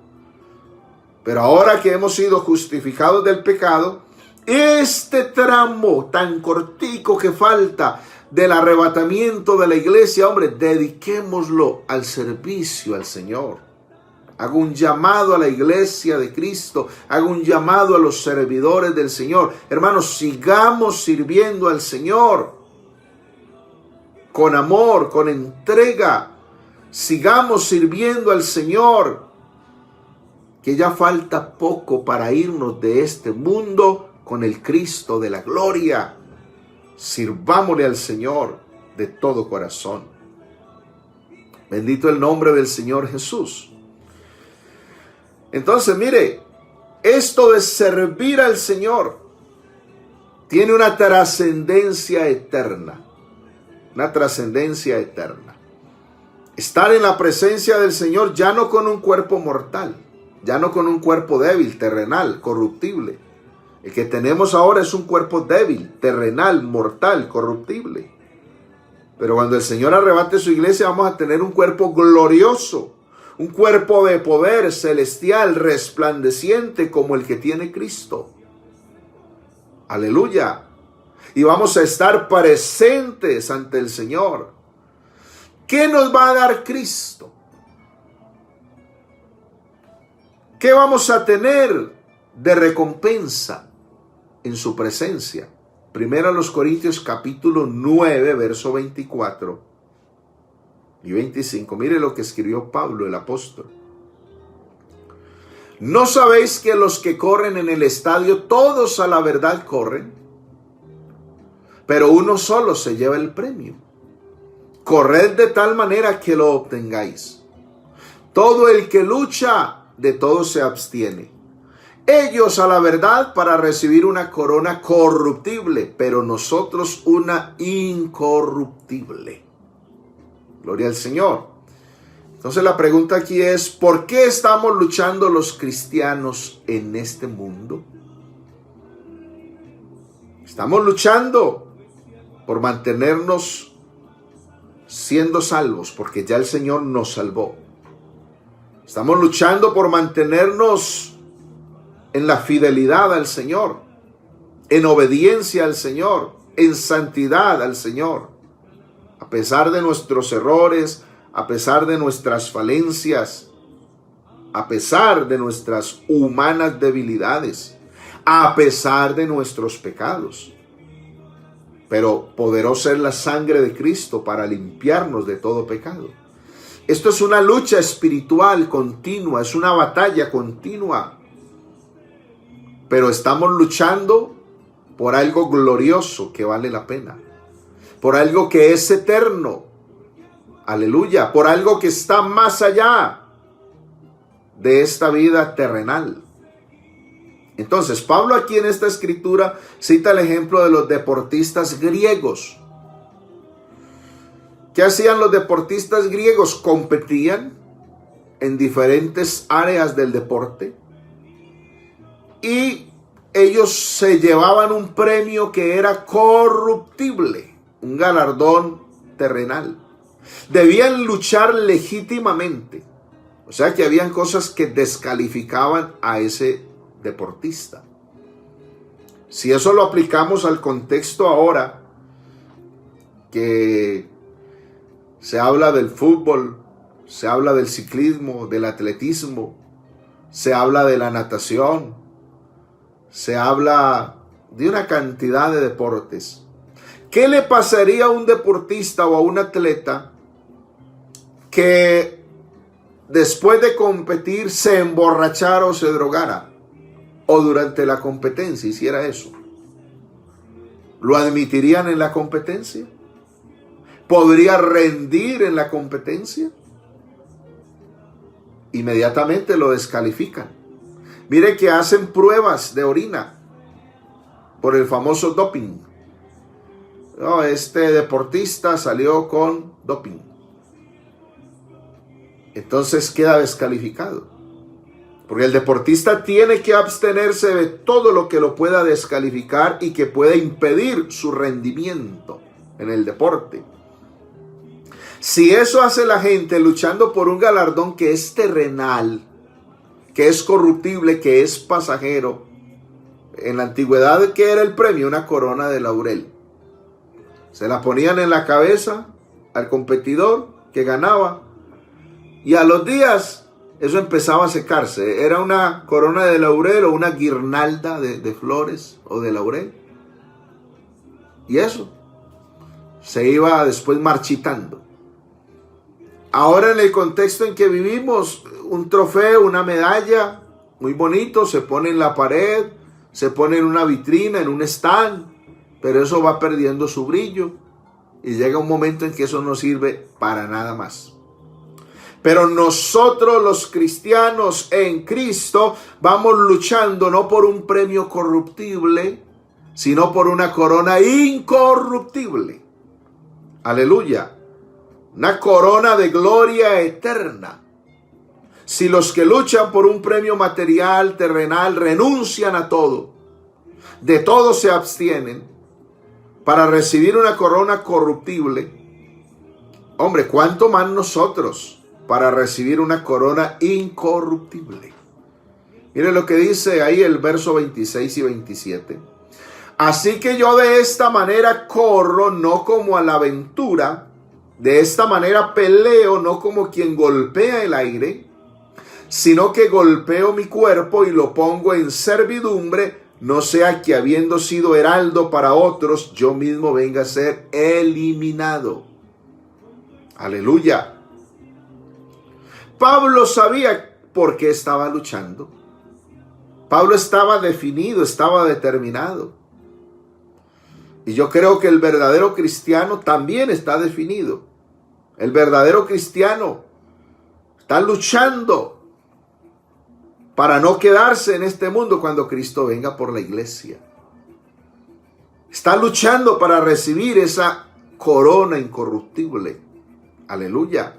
Pero ahora que hemos sido justificados del pecado, este tramo tan cortico que falta del arrebatamiento de la iglesia, hombre, dediquémoslo al servicio al Señor. Hago un llamado a la iglesia de Cristo, hago un llamado a los servidores del Señor. Hermanos, sigamos sirviendo al Señor con amor, con entrega. Sigamos sirviendo al Señor, que ya falta poco para irnos de este mundo con el Cristo de la gloria. Sirvámosle al Señor de todo corazón. Bendito el nombre del Señor Jesús. Entonces, mire, esto de servir al Señor tiene una trascendencia eterna. Una trascendencia eterna. Estar en la presencia del Señor ya no con un cuerpo mortal, ya no con un cuerpo débil, terrenal, corruptible. El que tenemos ahora es un cuerpo débil, terrenal, mortal, corruptible. Pero cuando el Señor arrebate su iglesia, vamos a tener un cuerpo glorioso, un cuerpo de poder celestial, resplandeciente como el que tiene Cristo. Aleluya. Y vamos a estar presentes ante el Señor. ¿Qué nos va a dar Cristo? ¿Qué vamos a tener de recompensa en su presencia? Primero a los Corintios capítulo 9, verso 24 y 25. Mire lo que escribió Pablo el apóstol. ¿No sabéis que los que corren en el estadio, todos a la verdad corren? Pero uno solo se lleva el premio. Corred de tal manera que lo obtengáis. Todo el que lucha, de todo se abstiene. Ellos a la verdad para recibir una corona corruptible, pero nosotros una incorruptible. Gloria al Señor. Entonces la pregunta aquí es, ¿por qué estamos luchando los cristianos en este mundo? Estamos luchando por mantenernos siendo salvos, porque ya el Señor nos salvó. Estamos luchando por mantenernos en la fidelidad al Señor, en obediencia al Señor, en santidad al Señor. A pesar de nuestros errores, a pesar de nuestras falencias, a pesar de nuestras humanas debilidades, a pesar de nuestros pecados. Pero poderosa es la sangre de Cristo para limpiarnos de todo pecado. Esto es una lucha espiritual continua, es una batalla continua. Pero estamos luchando por algo glorioso que vale la pena. Por algo que es eterno. Aleluya. Por algo que está más allá de esta vida terrenal. Entonces, Pablo aquí en esta escritura cita el ejemplo de los deportistas griegos. ¿Qué hacían los deportistas griegos? Competían en diferentes áreas del deporte y ellos se llevaban un premio que era corruptible, un galardón terrenal. Debían luchar legítimamente, o sea que habían cosas que descalificaban a ese deportista. Si eso lo aplicamos al contexto ahora, que se habla del fútbol, se habla del ciclismo, del atletismo, se habla de la natación, se habla de una cantidad de deportes. ¿Qué le pasaría a un deportista o a un atleta que después de competir se emborrachara o se drogara? O durante la competencia hiciera eso. ¿Lo admitirían en la competencia? ¿Podría rendir en la competencia? Inmediatamente lo descalifican. Mire que hacen pruebas de orina por el famoso doping. No, este deportista salió con doping. Entonces queda descalificado. Porque el deportista tiene que abstenerse de todo lo que lo pueda descalificar y que pueda impedir su rendimiento en el deporte. Si eso hace la gente luchando por un galardón que es terrenal, que es corruptible, que es pasajero, en la antigüedad, ¿qué era el premio? Una corona de laurel. Se la ponían en la cabeza al competidor que ganaba. Y a los días eso empezaba a secarse. Era una corona de laurel o una guirnalda de flores o de laurel. Y eso se iba después marchitando. Ahora, en el contexto en que vivimos, un trofeo, una medalla, muy bonito, se pone en la pared, se pone en una vitrina, en un stand, pero eso va perdiendo su brillo y llega un momento en que eso no sirve para nada más. Pero nosotros, los cristianos en Cristo, vamos luchando no por un premio corruptible, sino por una corona incorruptible. Aleluya. Una corona de gloria eterna. Si los que luchan por un premio material, terrenal, renuncian a todo, de todo se abstienen para recibir una corona corruptible, hombre, ¿cuánto más nosotros para recibir una corona incorruptible? Mire lo que dice ahí el verso 26 y 27. Así que yo de esta manera corro, no como a la aventura. De esta manera peleo, no como quien golpea el aire, sino que golpeo mi cuerpo y lo pongo en servidumbre, no sea que habiendo sido heraldo para otros, yo mismo venga a ser eliminado. Aleluya. Pablo sabía por qué estaba luchando. Pablo estaba definido, estaba determinado. Y yo creo que el verdadero cristiano también está definido. El verdadero cristiano está luchando para no quedarse en este mundo cuando Cristo venga por la iglesia. Está luchando para recibir esa corona incorruptible. Aleluya.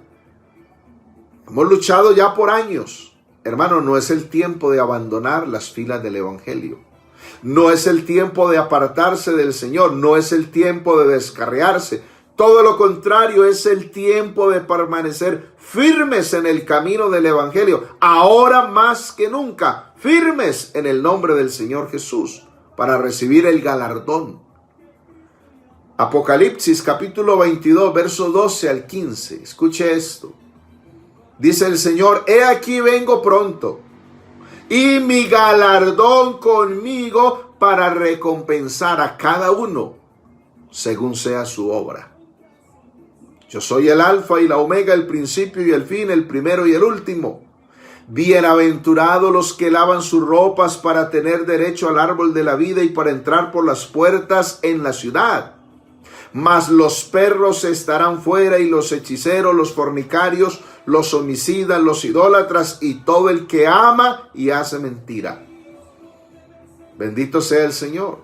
Hemos luchado ya por años. Hermano, no es el tiempo de abandonar las filas del evangelio. No es el tiempo de apartarse del Señor. No es el tiempo de descarriarse. Todo lo contrario, es el tiempo de permanecer firmes en el camino del evangelio. Ahora más que nunca, firmes en el nombre del Señor Jesús para recibir el galardón. Apocalipsis capítulo 22, verso 12 al 15. Escuche esto. Dice el Señor: he aquí vengo pronto, y mi galardón conmigo para recompensar a cada uno según sea su obra. Yo soy el alfa y la omega, el principio y el fin, el primero y el último. Bienaventurados los que lavan sus ropas para tener derecho al árbol de la vida y para entrar por las puertas en la ciudad. Mas los perros estarán fuera, y los hechiceros, los fornicarios, los homicidas, los idólatras y todo el que ama y hace mentira. Bendito sea el Señor.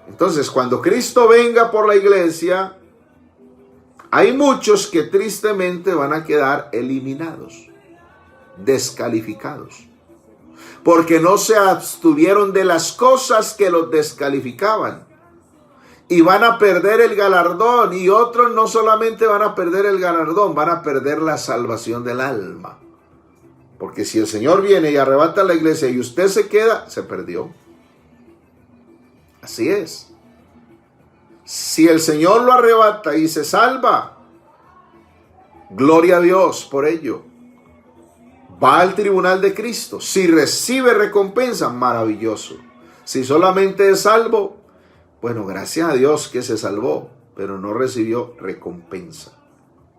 Entonces, cuando Cristo venga por la iglesia, hay muchos que tristemente van a quedar eliminados, descalificados, porque no se abstuvieron de las cosas que los descalificaban, y van a perder el galardón. Y otros no solamente van a perder el galardón, van a perder la salvación del alma, porque si el Señor viene y arrebata la iglesia y usted se queda, se perdió. Así es. Si el Señor lo arrebata y se salva, gloria a Dios por ello. Va al tribunal de Cristo. Si recibe recompensa, maravilloso. Si solamente es salvo, bueno, gracias a Dios que se salvó, pero no recibió recompensa,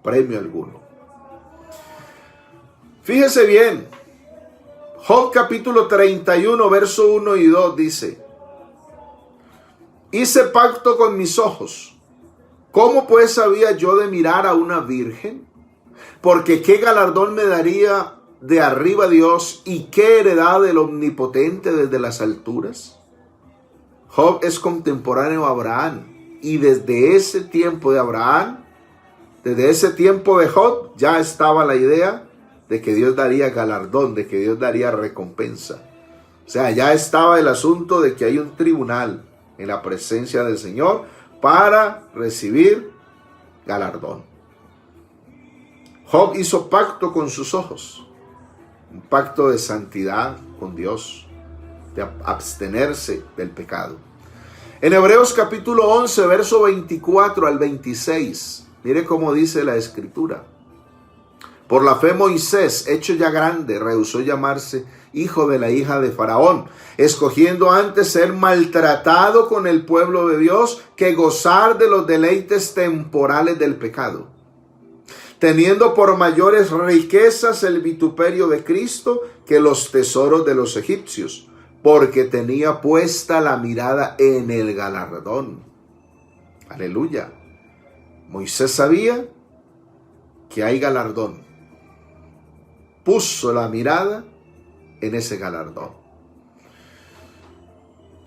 premio alguno. Fíjese bien, Job capítulo 31, verso 1 y 2 dice: hice pacto con mis ojos. ¿Cómo pues había yo de mirar a una virgen? Porque qué galardón me daría de arriba Dios, y qué heredad del Omnipotente desde las alturas. Job es contemporáneo a Abraham, y desde ese tiempo de Abraham, desde ese tiempo de Job, ya estaba la idea de que Dios daría galardón, de que Dios daría recompensa. O sea, ya estaba el asunto de que hay un tribunal en la presencia del Señor para recibir galardón. Job hizo pacto con sus ojos, un pacto de santidad con Dios, de abstenerse del pecado. En Hebreos capítulo 11, verso 24 al 26, mire cómo dice la Escritura. Por la fe Moisés, hecho ya grande, rehusó llamarse hijo de la hija de Faraón, escogiendo antes ser maltratado con el pueblo de Dios que gozar de los deleites temporales del pecado, teniendo por mayores riquezas el vituperio de Cristo que los tesoros de los egipcios, porque tenía puesta la mirada en el galardón. Aleluya. Moisés sabía que hay galardón. Puso la mirada en ese galardón.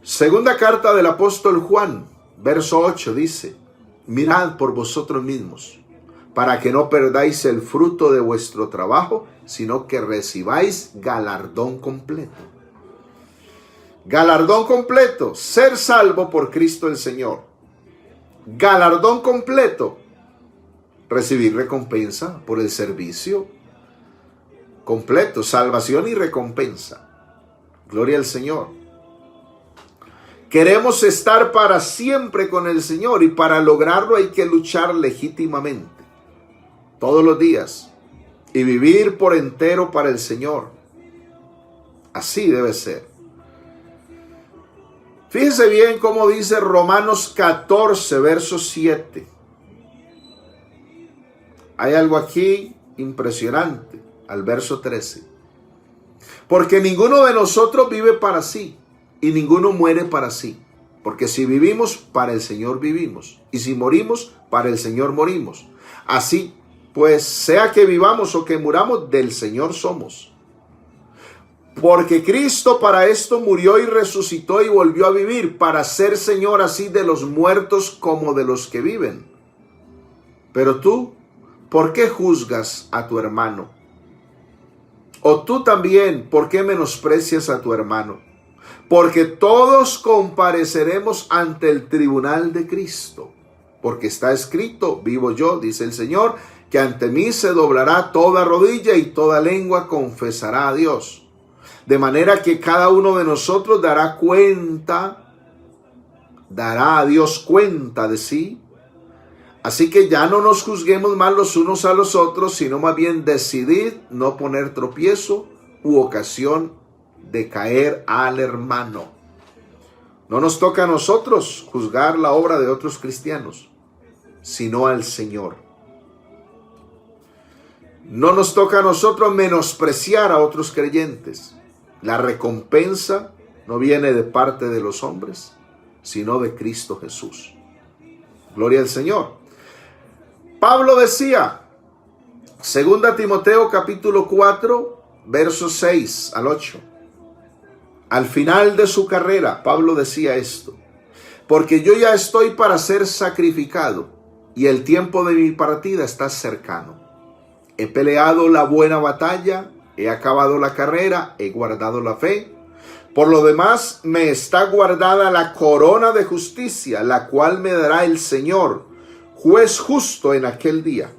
Segunda carta del apóstol Juan, verso 8 dice: mirad por vosotros mismos, para que no perdáis el fruto de vuestro trabajo, sino que recibáis galardón completo. Galardón completo, ser salvo por Cristo el Señor. Galardón completo, recibir recompensa por el servicio completo, salvación y recompensa. Gloria al Señor. Queremos estar para siempre con el Señor, y para lograrlo hay que luchar legítimamente todos los días y vivir por entero para el Señor. Así debe ser. Fíjense bien cómo dice Romanos 14, verso 7. Hay algo aquí impresionante. Al verso 13. Porque ninguno de nosotros vive para sí, y ninguno muere para sí. Porque si vivimos, para el Señor vivimos, y si morimos, para el Señor morimos. Así pues, sea que vivamos o que muramos, del Señor somos. Porque Cristo para esto murió y resucitó y volvió a vivir, para ser Señor así de los muertos como de los que viven. Pero tú, ¿por qué juzgas a tu hermano? O tú también, ¿por qué menosprecias a tu hermano? Porque todos compareceremos ante el tribunal de Cristo. Porque está escrito: vivo yo, dice el Señor, que ante mí se doblará toda rodilla y toda lengua confesará a Dios. De manera que cada uno de nosotros dará a Dios cuenta de sí. Así que ya no nos juzguemos más los unos a los otros, sino más bien decidid no poner tropiezo u ocasión de caer al hermano. No nos toca a nosotros juzgar la obra de otros cristianos, sino al Señor. No nos toca a nosotros menospreciar a otros creyentes. La recompensa no viene de parte de los hombres, sino de Cristo Jesús. Gloria al Señor. Pablo decía, 2 Timoteo capítulo 4, versos 6 al 8. Al final de su carrera, Pablo decía esto: porque yo ya estoy para ser sacrificado, y el tiempo de mi partida está cercano. He peleado la buena batalla, he acabado la carrera, he guardado la fe. Por lo demás, me está guardada la corona de justicia, la cual me dará el Señor, juez justo en aquel día.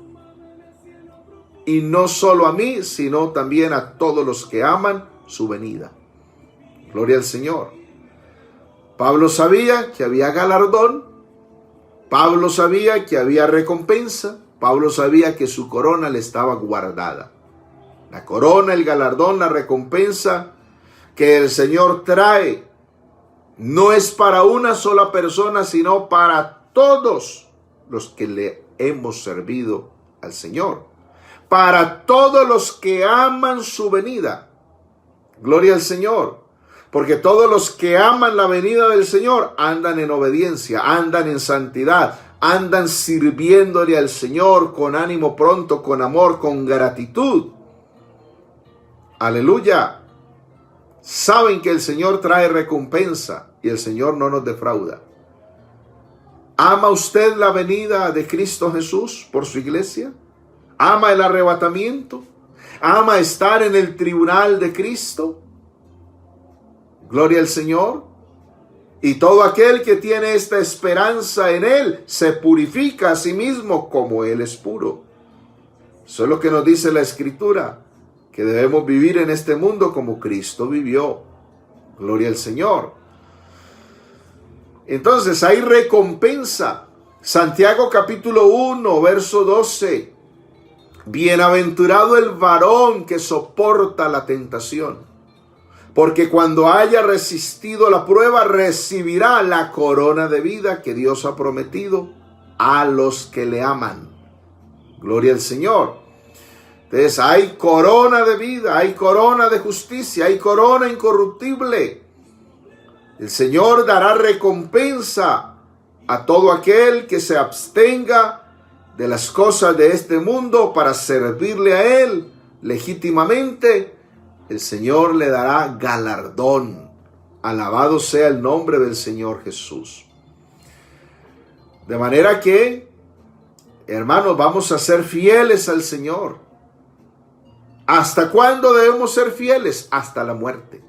Y no solo a mí, sino también a todos los que aman su venida. Gloria al Señor. Pablo sabía que había galardón. Pablo sabía que había recompensa. Pablo sabía que su corona le estaba guardada. La corona, el galardón, la recompensa que el Señor trae no es para una sola persona, sino para todos los que le hemos servido al Señor, para todos los que aman su venida. Gloria al Señor, porque todos los que aman la venida del Señor andan en obediencia, andan en santidad, andan sirviéndole al Señor con ánimo pronto, con amor, con gratitud. Aleluya. Saben que el Señor trae recompensa y el Señor no nos defrauda. ¿Ama usted la venida de Cristo Jesús por su iglesia? ¿Ama el arrebatamiento? ¿Ama estar en el tribunal de Cristo? Gloria al Señor. Y todo aquel que tiene esta esperanza en Él se purifica a sí mismo como Él es puro. Eso es lo que nos dice la Escritura, que debemos vivir en este mundo como Cristo vivió. Gloria al Señor. Entonces hay recompensa. Santiago capítulo 1, verso 12. Bienaventurado el varón que soporta la tentación, porque cuando haya resistido la prueba, recibirá la corona de vida que Dios ha prometido a los que le aman. Gloria al Señor. Entonces hay corona de vida, hay corona de justicia, hay corona incorruptible. El Señor dará recompensa a todo aquel que se abstenga de las cosas de este mundo para servirle a Él legítimamente. El Señor le dará galardón. Alabado sea el nombre del Señor Jesús. De manera que, hermanos, vamos a ser fieles al Señor. ¿Hasta cuándo debemos ser fieles? Hasta la muerte.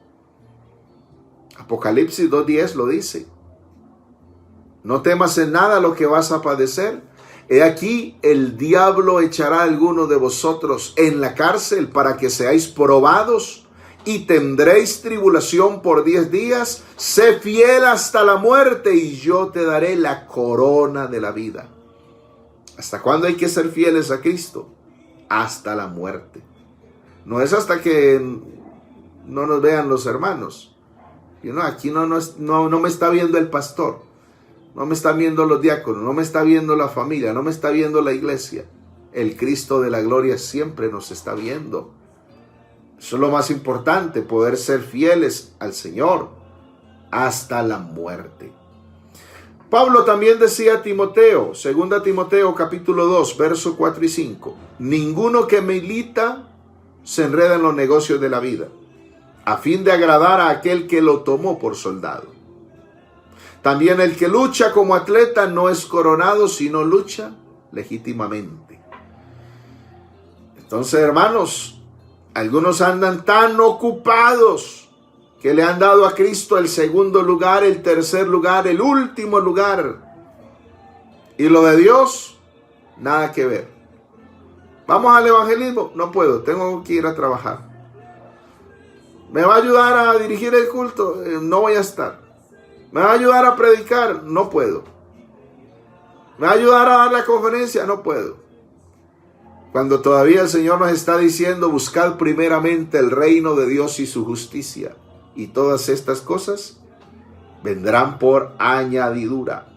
Apocalipsis 2:10 lo dice. No temas en nada lo que vas a padecer. He aquí, el diablo echará a algunos de vosotros en la cárcel para que seáis probados y tendréis tribulación por 10 días. Sé fiel hasta la muerte y yo te daré la corona de la vida. ¿Hasta cuándo hay que ser fieles a Cristo? Hasta la muerte. No es hasta que no nos vean los hermanos. Aquí no me está viendo el pastor. No me están viendo los diáconos, no me está viendo la familia, no me está viendo la iglesia. El Cristo de la gloria siempre nos está viendo. Eso es lo más importante, poder ser fieles al Señor hasta la muerte. Pablo también decía a Timoteo, 2 Timoteo capítulo 2, versos 4 y 5. Ninguno que milita se enreda en los negocios de la vida, a fin de agradar a aquel que lo tomó por soldado. También el que lucha como atleta no es coronado, sino lucha legítimamente. Entonces, hermanos, algunos andan tan ocupados que le han dado a Cristo el segundo lugar, el tercer lugar, el último lugar. Y lo de Dios, nada que ver. Vamos al evangelismo, no puedo, tengo que ir a trabajar. ¿Me va a ayudar a dirigir el culto? No voy a estar. ¿Me va a ayudar a predicar? No puedo. ¿Me va a ayudar a dar la conferencia? No puedo. Cuando todavía el Señor nos está diciendo, buscad primeramente el reino de Dios y su justicia, y todas estas cosas vendrán por añadidura.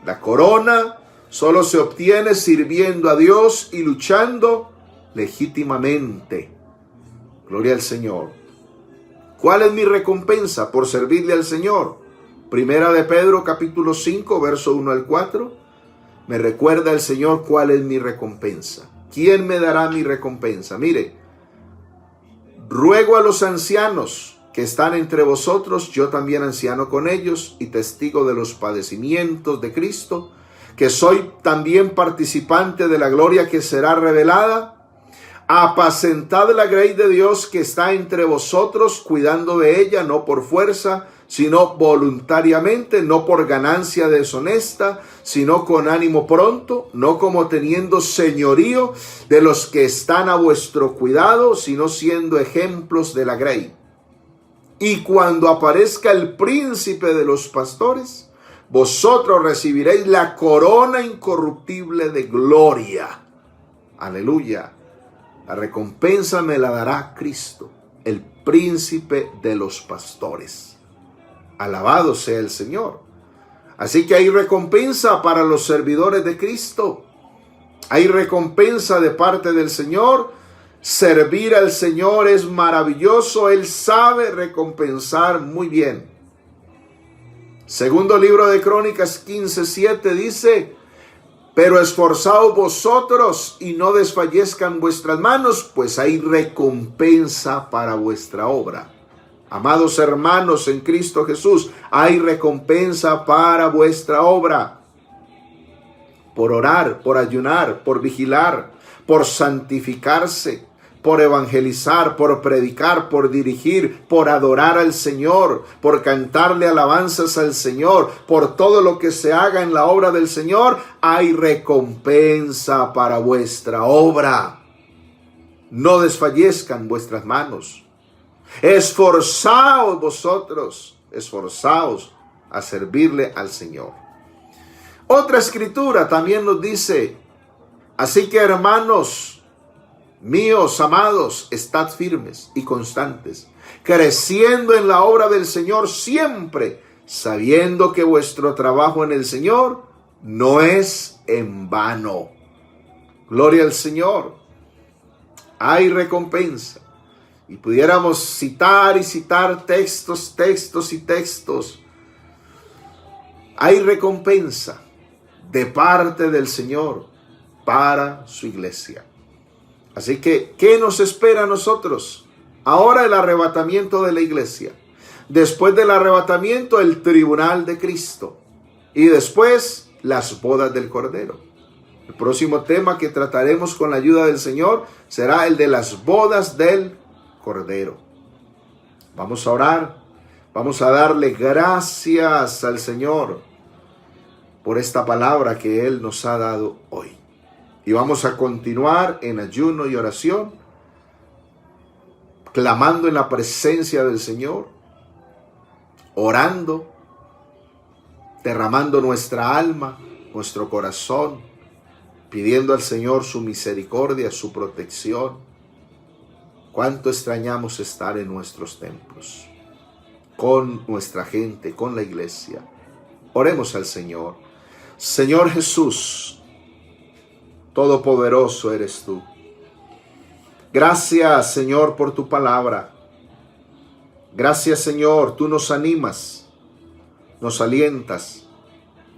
La corona solo se obtiene sirviendo a Dios y luchando legítimamente. Gloria al Señor. ¿Cuál es mi recompensa por servirle al Señor? Primera de Pedro capítulo 5, verso 1 al 4. Me recuerda el Señor cuál es mi recompensa. ¿Quién me dará mi recompensa? Mire, ruego a los ancianos que están entre vosotros, yo también anciano con ellos y testigo de los padecimientos de Cristo, que soy también participante de la gloria que será revelada. Apacentad la grey de Dios que está entre vosotros, cuidando de ella, no por fuerza, sino voluntariamente, no por ganancia deshonesta, sino con ánimo pronto, no como teniendo señorío de los que están a vuestro cuidado, sino siendo ejemplos de la grey. Y cuando aparezca el príncipe de los pastores, vosotros recibiréis la corona incorruptible de gloria. Aleluya. La recompensa me la dará Cristo, el príncipe de los pastores. Alabado sea el Señor. Así que hay recompensa para los servidores de Cristo. Hay recompensa de parte del Señor. Servir al Señor es maravilloso. Él sabe recompensar muy bien. Segundo libro de Crónicas 15:7 dice: pero esforzaos vosotros y no desfallezcan vuestras manos, pues hay recompensa para vuestra obra. Amados hermanos en Cristo Jesús, hay recompensa para vuestra obra. Por orar, por ayunar, por vigilar, por santificarse, por evangelizar, por predicar, por dirigir, por adorar al Señor, por cantarle alabanzas al Señor, por todo lo que se haga en la obra del Señor, hay recompensa para vuestra obra. No desfallezcan vuestras manos. Esforzaos vosotros, esforzaos. a servirle al Señor. Otra escritura también nos dice: así que, hermanos míos amados, estad firmes y constantes, creciendo en la obra del Señor siempre, sabiendo que vuestro trabajo en el Señor no es en vano. Gloria al Señor. Hay recompensa. Y pudiéramos citar y citar textos. Hay recompensa de parte del Señor para su iglesia. Así que, ¿qué nos espera a nosotros? Ahora el arrebatamiento de la iglesia. Después del arrebatamiento, el tribunal de Cristo. Y después, las bodas del Cordero. El próximo tema que trataremos con la ayuda del Señor será el de las bodas del Cordero. Vamos a orar. Vamos a darle gracias al Señor por esta palabra que Él nos ha dado hoy. Y vamos a continuar en ayuno y oración, clamando en la presencia del Señor, orando, derramando nuestra alma, nuestro corazón, pidiendo al Señor su misericordia, su protección. Cuánto extrañamos estar en nuestros templos, con nuestra gente, con la iglesia. Oremos al Señor. Señor Jesús, todopoderoso eres tú. Gracias, Señor, por tu palabra. Gracias, Señor, tú nos animas, nos alientas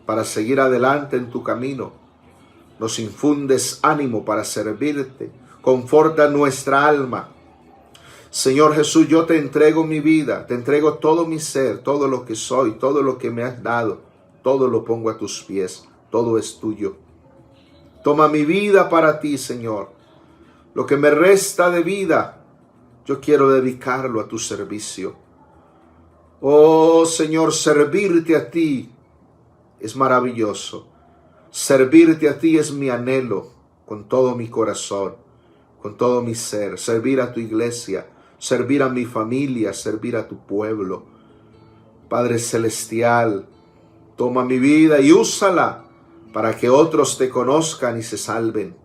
para seguir adelante en tu camino. Nos infundes ánimo para servirte. Conforta nuestra alma. Señor Jesús, yo te entrego mi vida, te entrego todo mi ser, todo lo que soy, todo lo que me has dado. Todo lo pongo a tus pies, todo es tuyo. Toma mi vida para ti, Señor. Lo que me resta de vida, yo quiero dedicarlo a tu servicio. Oh, Señor, servirte a ti es maravilloso. Servirte a ti es mi anhelo con todo mi corazón, con todo mi ser. Servir a tu iglesia, servir a mi familia, servir a tu pueblo. Padre celestial, toma mi vida y úsala para que otros te conozcan y se salven.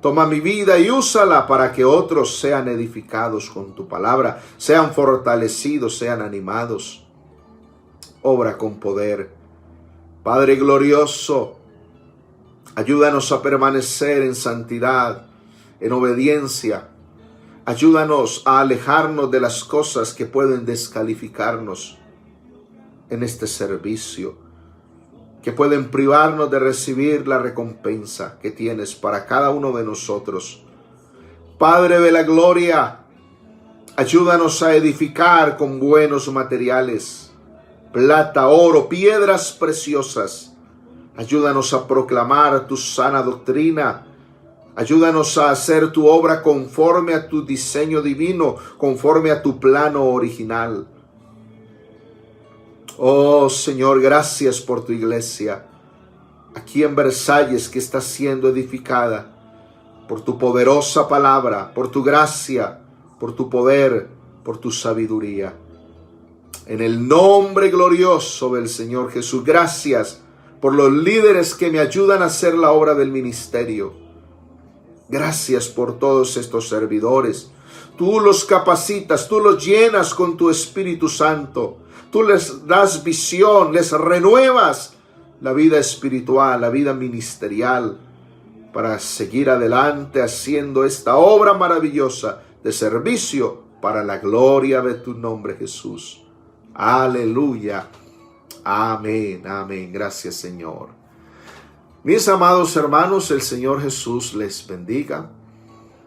Toma mi vida y úsala para que otros sean edificados con tu palabra, sean fortalecidos, sean animados. Obra con poder. Padre glorioso, ayúdanos a permanecer en santidad, en obediencia. Ayúdanos a alejarnos de las cosas que pueden descalificarnos en este servicio, que pueden privarnos de recibir la recompensa que tienes para cada uno de nosotros. Padre de la gloria, ayúdanos a edificar con buenos materiales, plata, oro, piedras preciosas. Ayúdanos a proclamar tu sana doctrina. Ayúdanos a hacer tu obra conforme a tu diseño divino, conforme a tu plano original. Oh Señor, gracias por tu iglesia aquí en Versalles, que está siendo edificada por tu poderosa palabra, por tu gracia, por tu poder, por tu sabiduría. En el nombre glorioso del Señor Jesús, gracias por los líderes que me ayudan a hacer la obra del ministerio. Gracias por todos estos servidores. Tú los capacitas, tú los llenas con tu Espíritu Santo. Tú les das visión, les renuevas la vida espiritual, la vida ministerial, para seguir adelante haciendo esta obra maravillosa de servicio para la gloria de tu nombre, Jesús. Aleluya. Amén, amén. Gracias, Señor. Mis amados hermanos, el Señor Jesús les bendiga.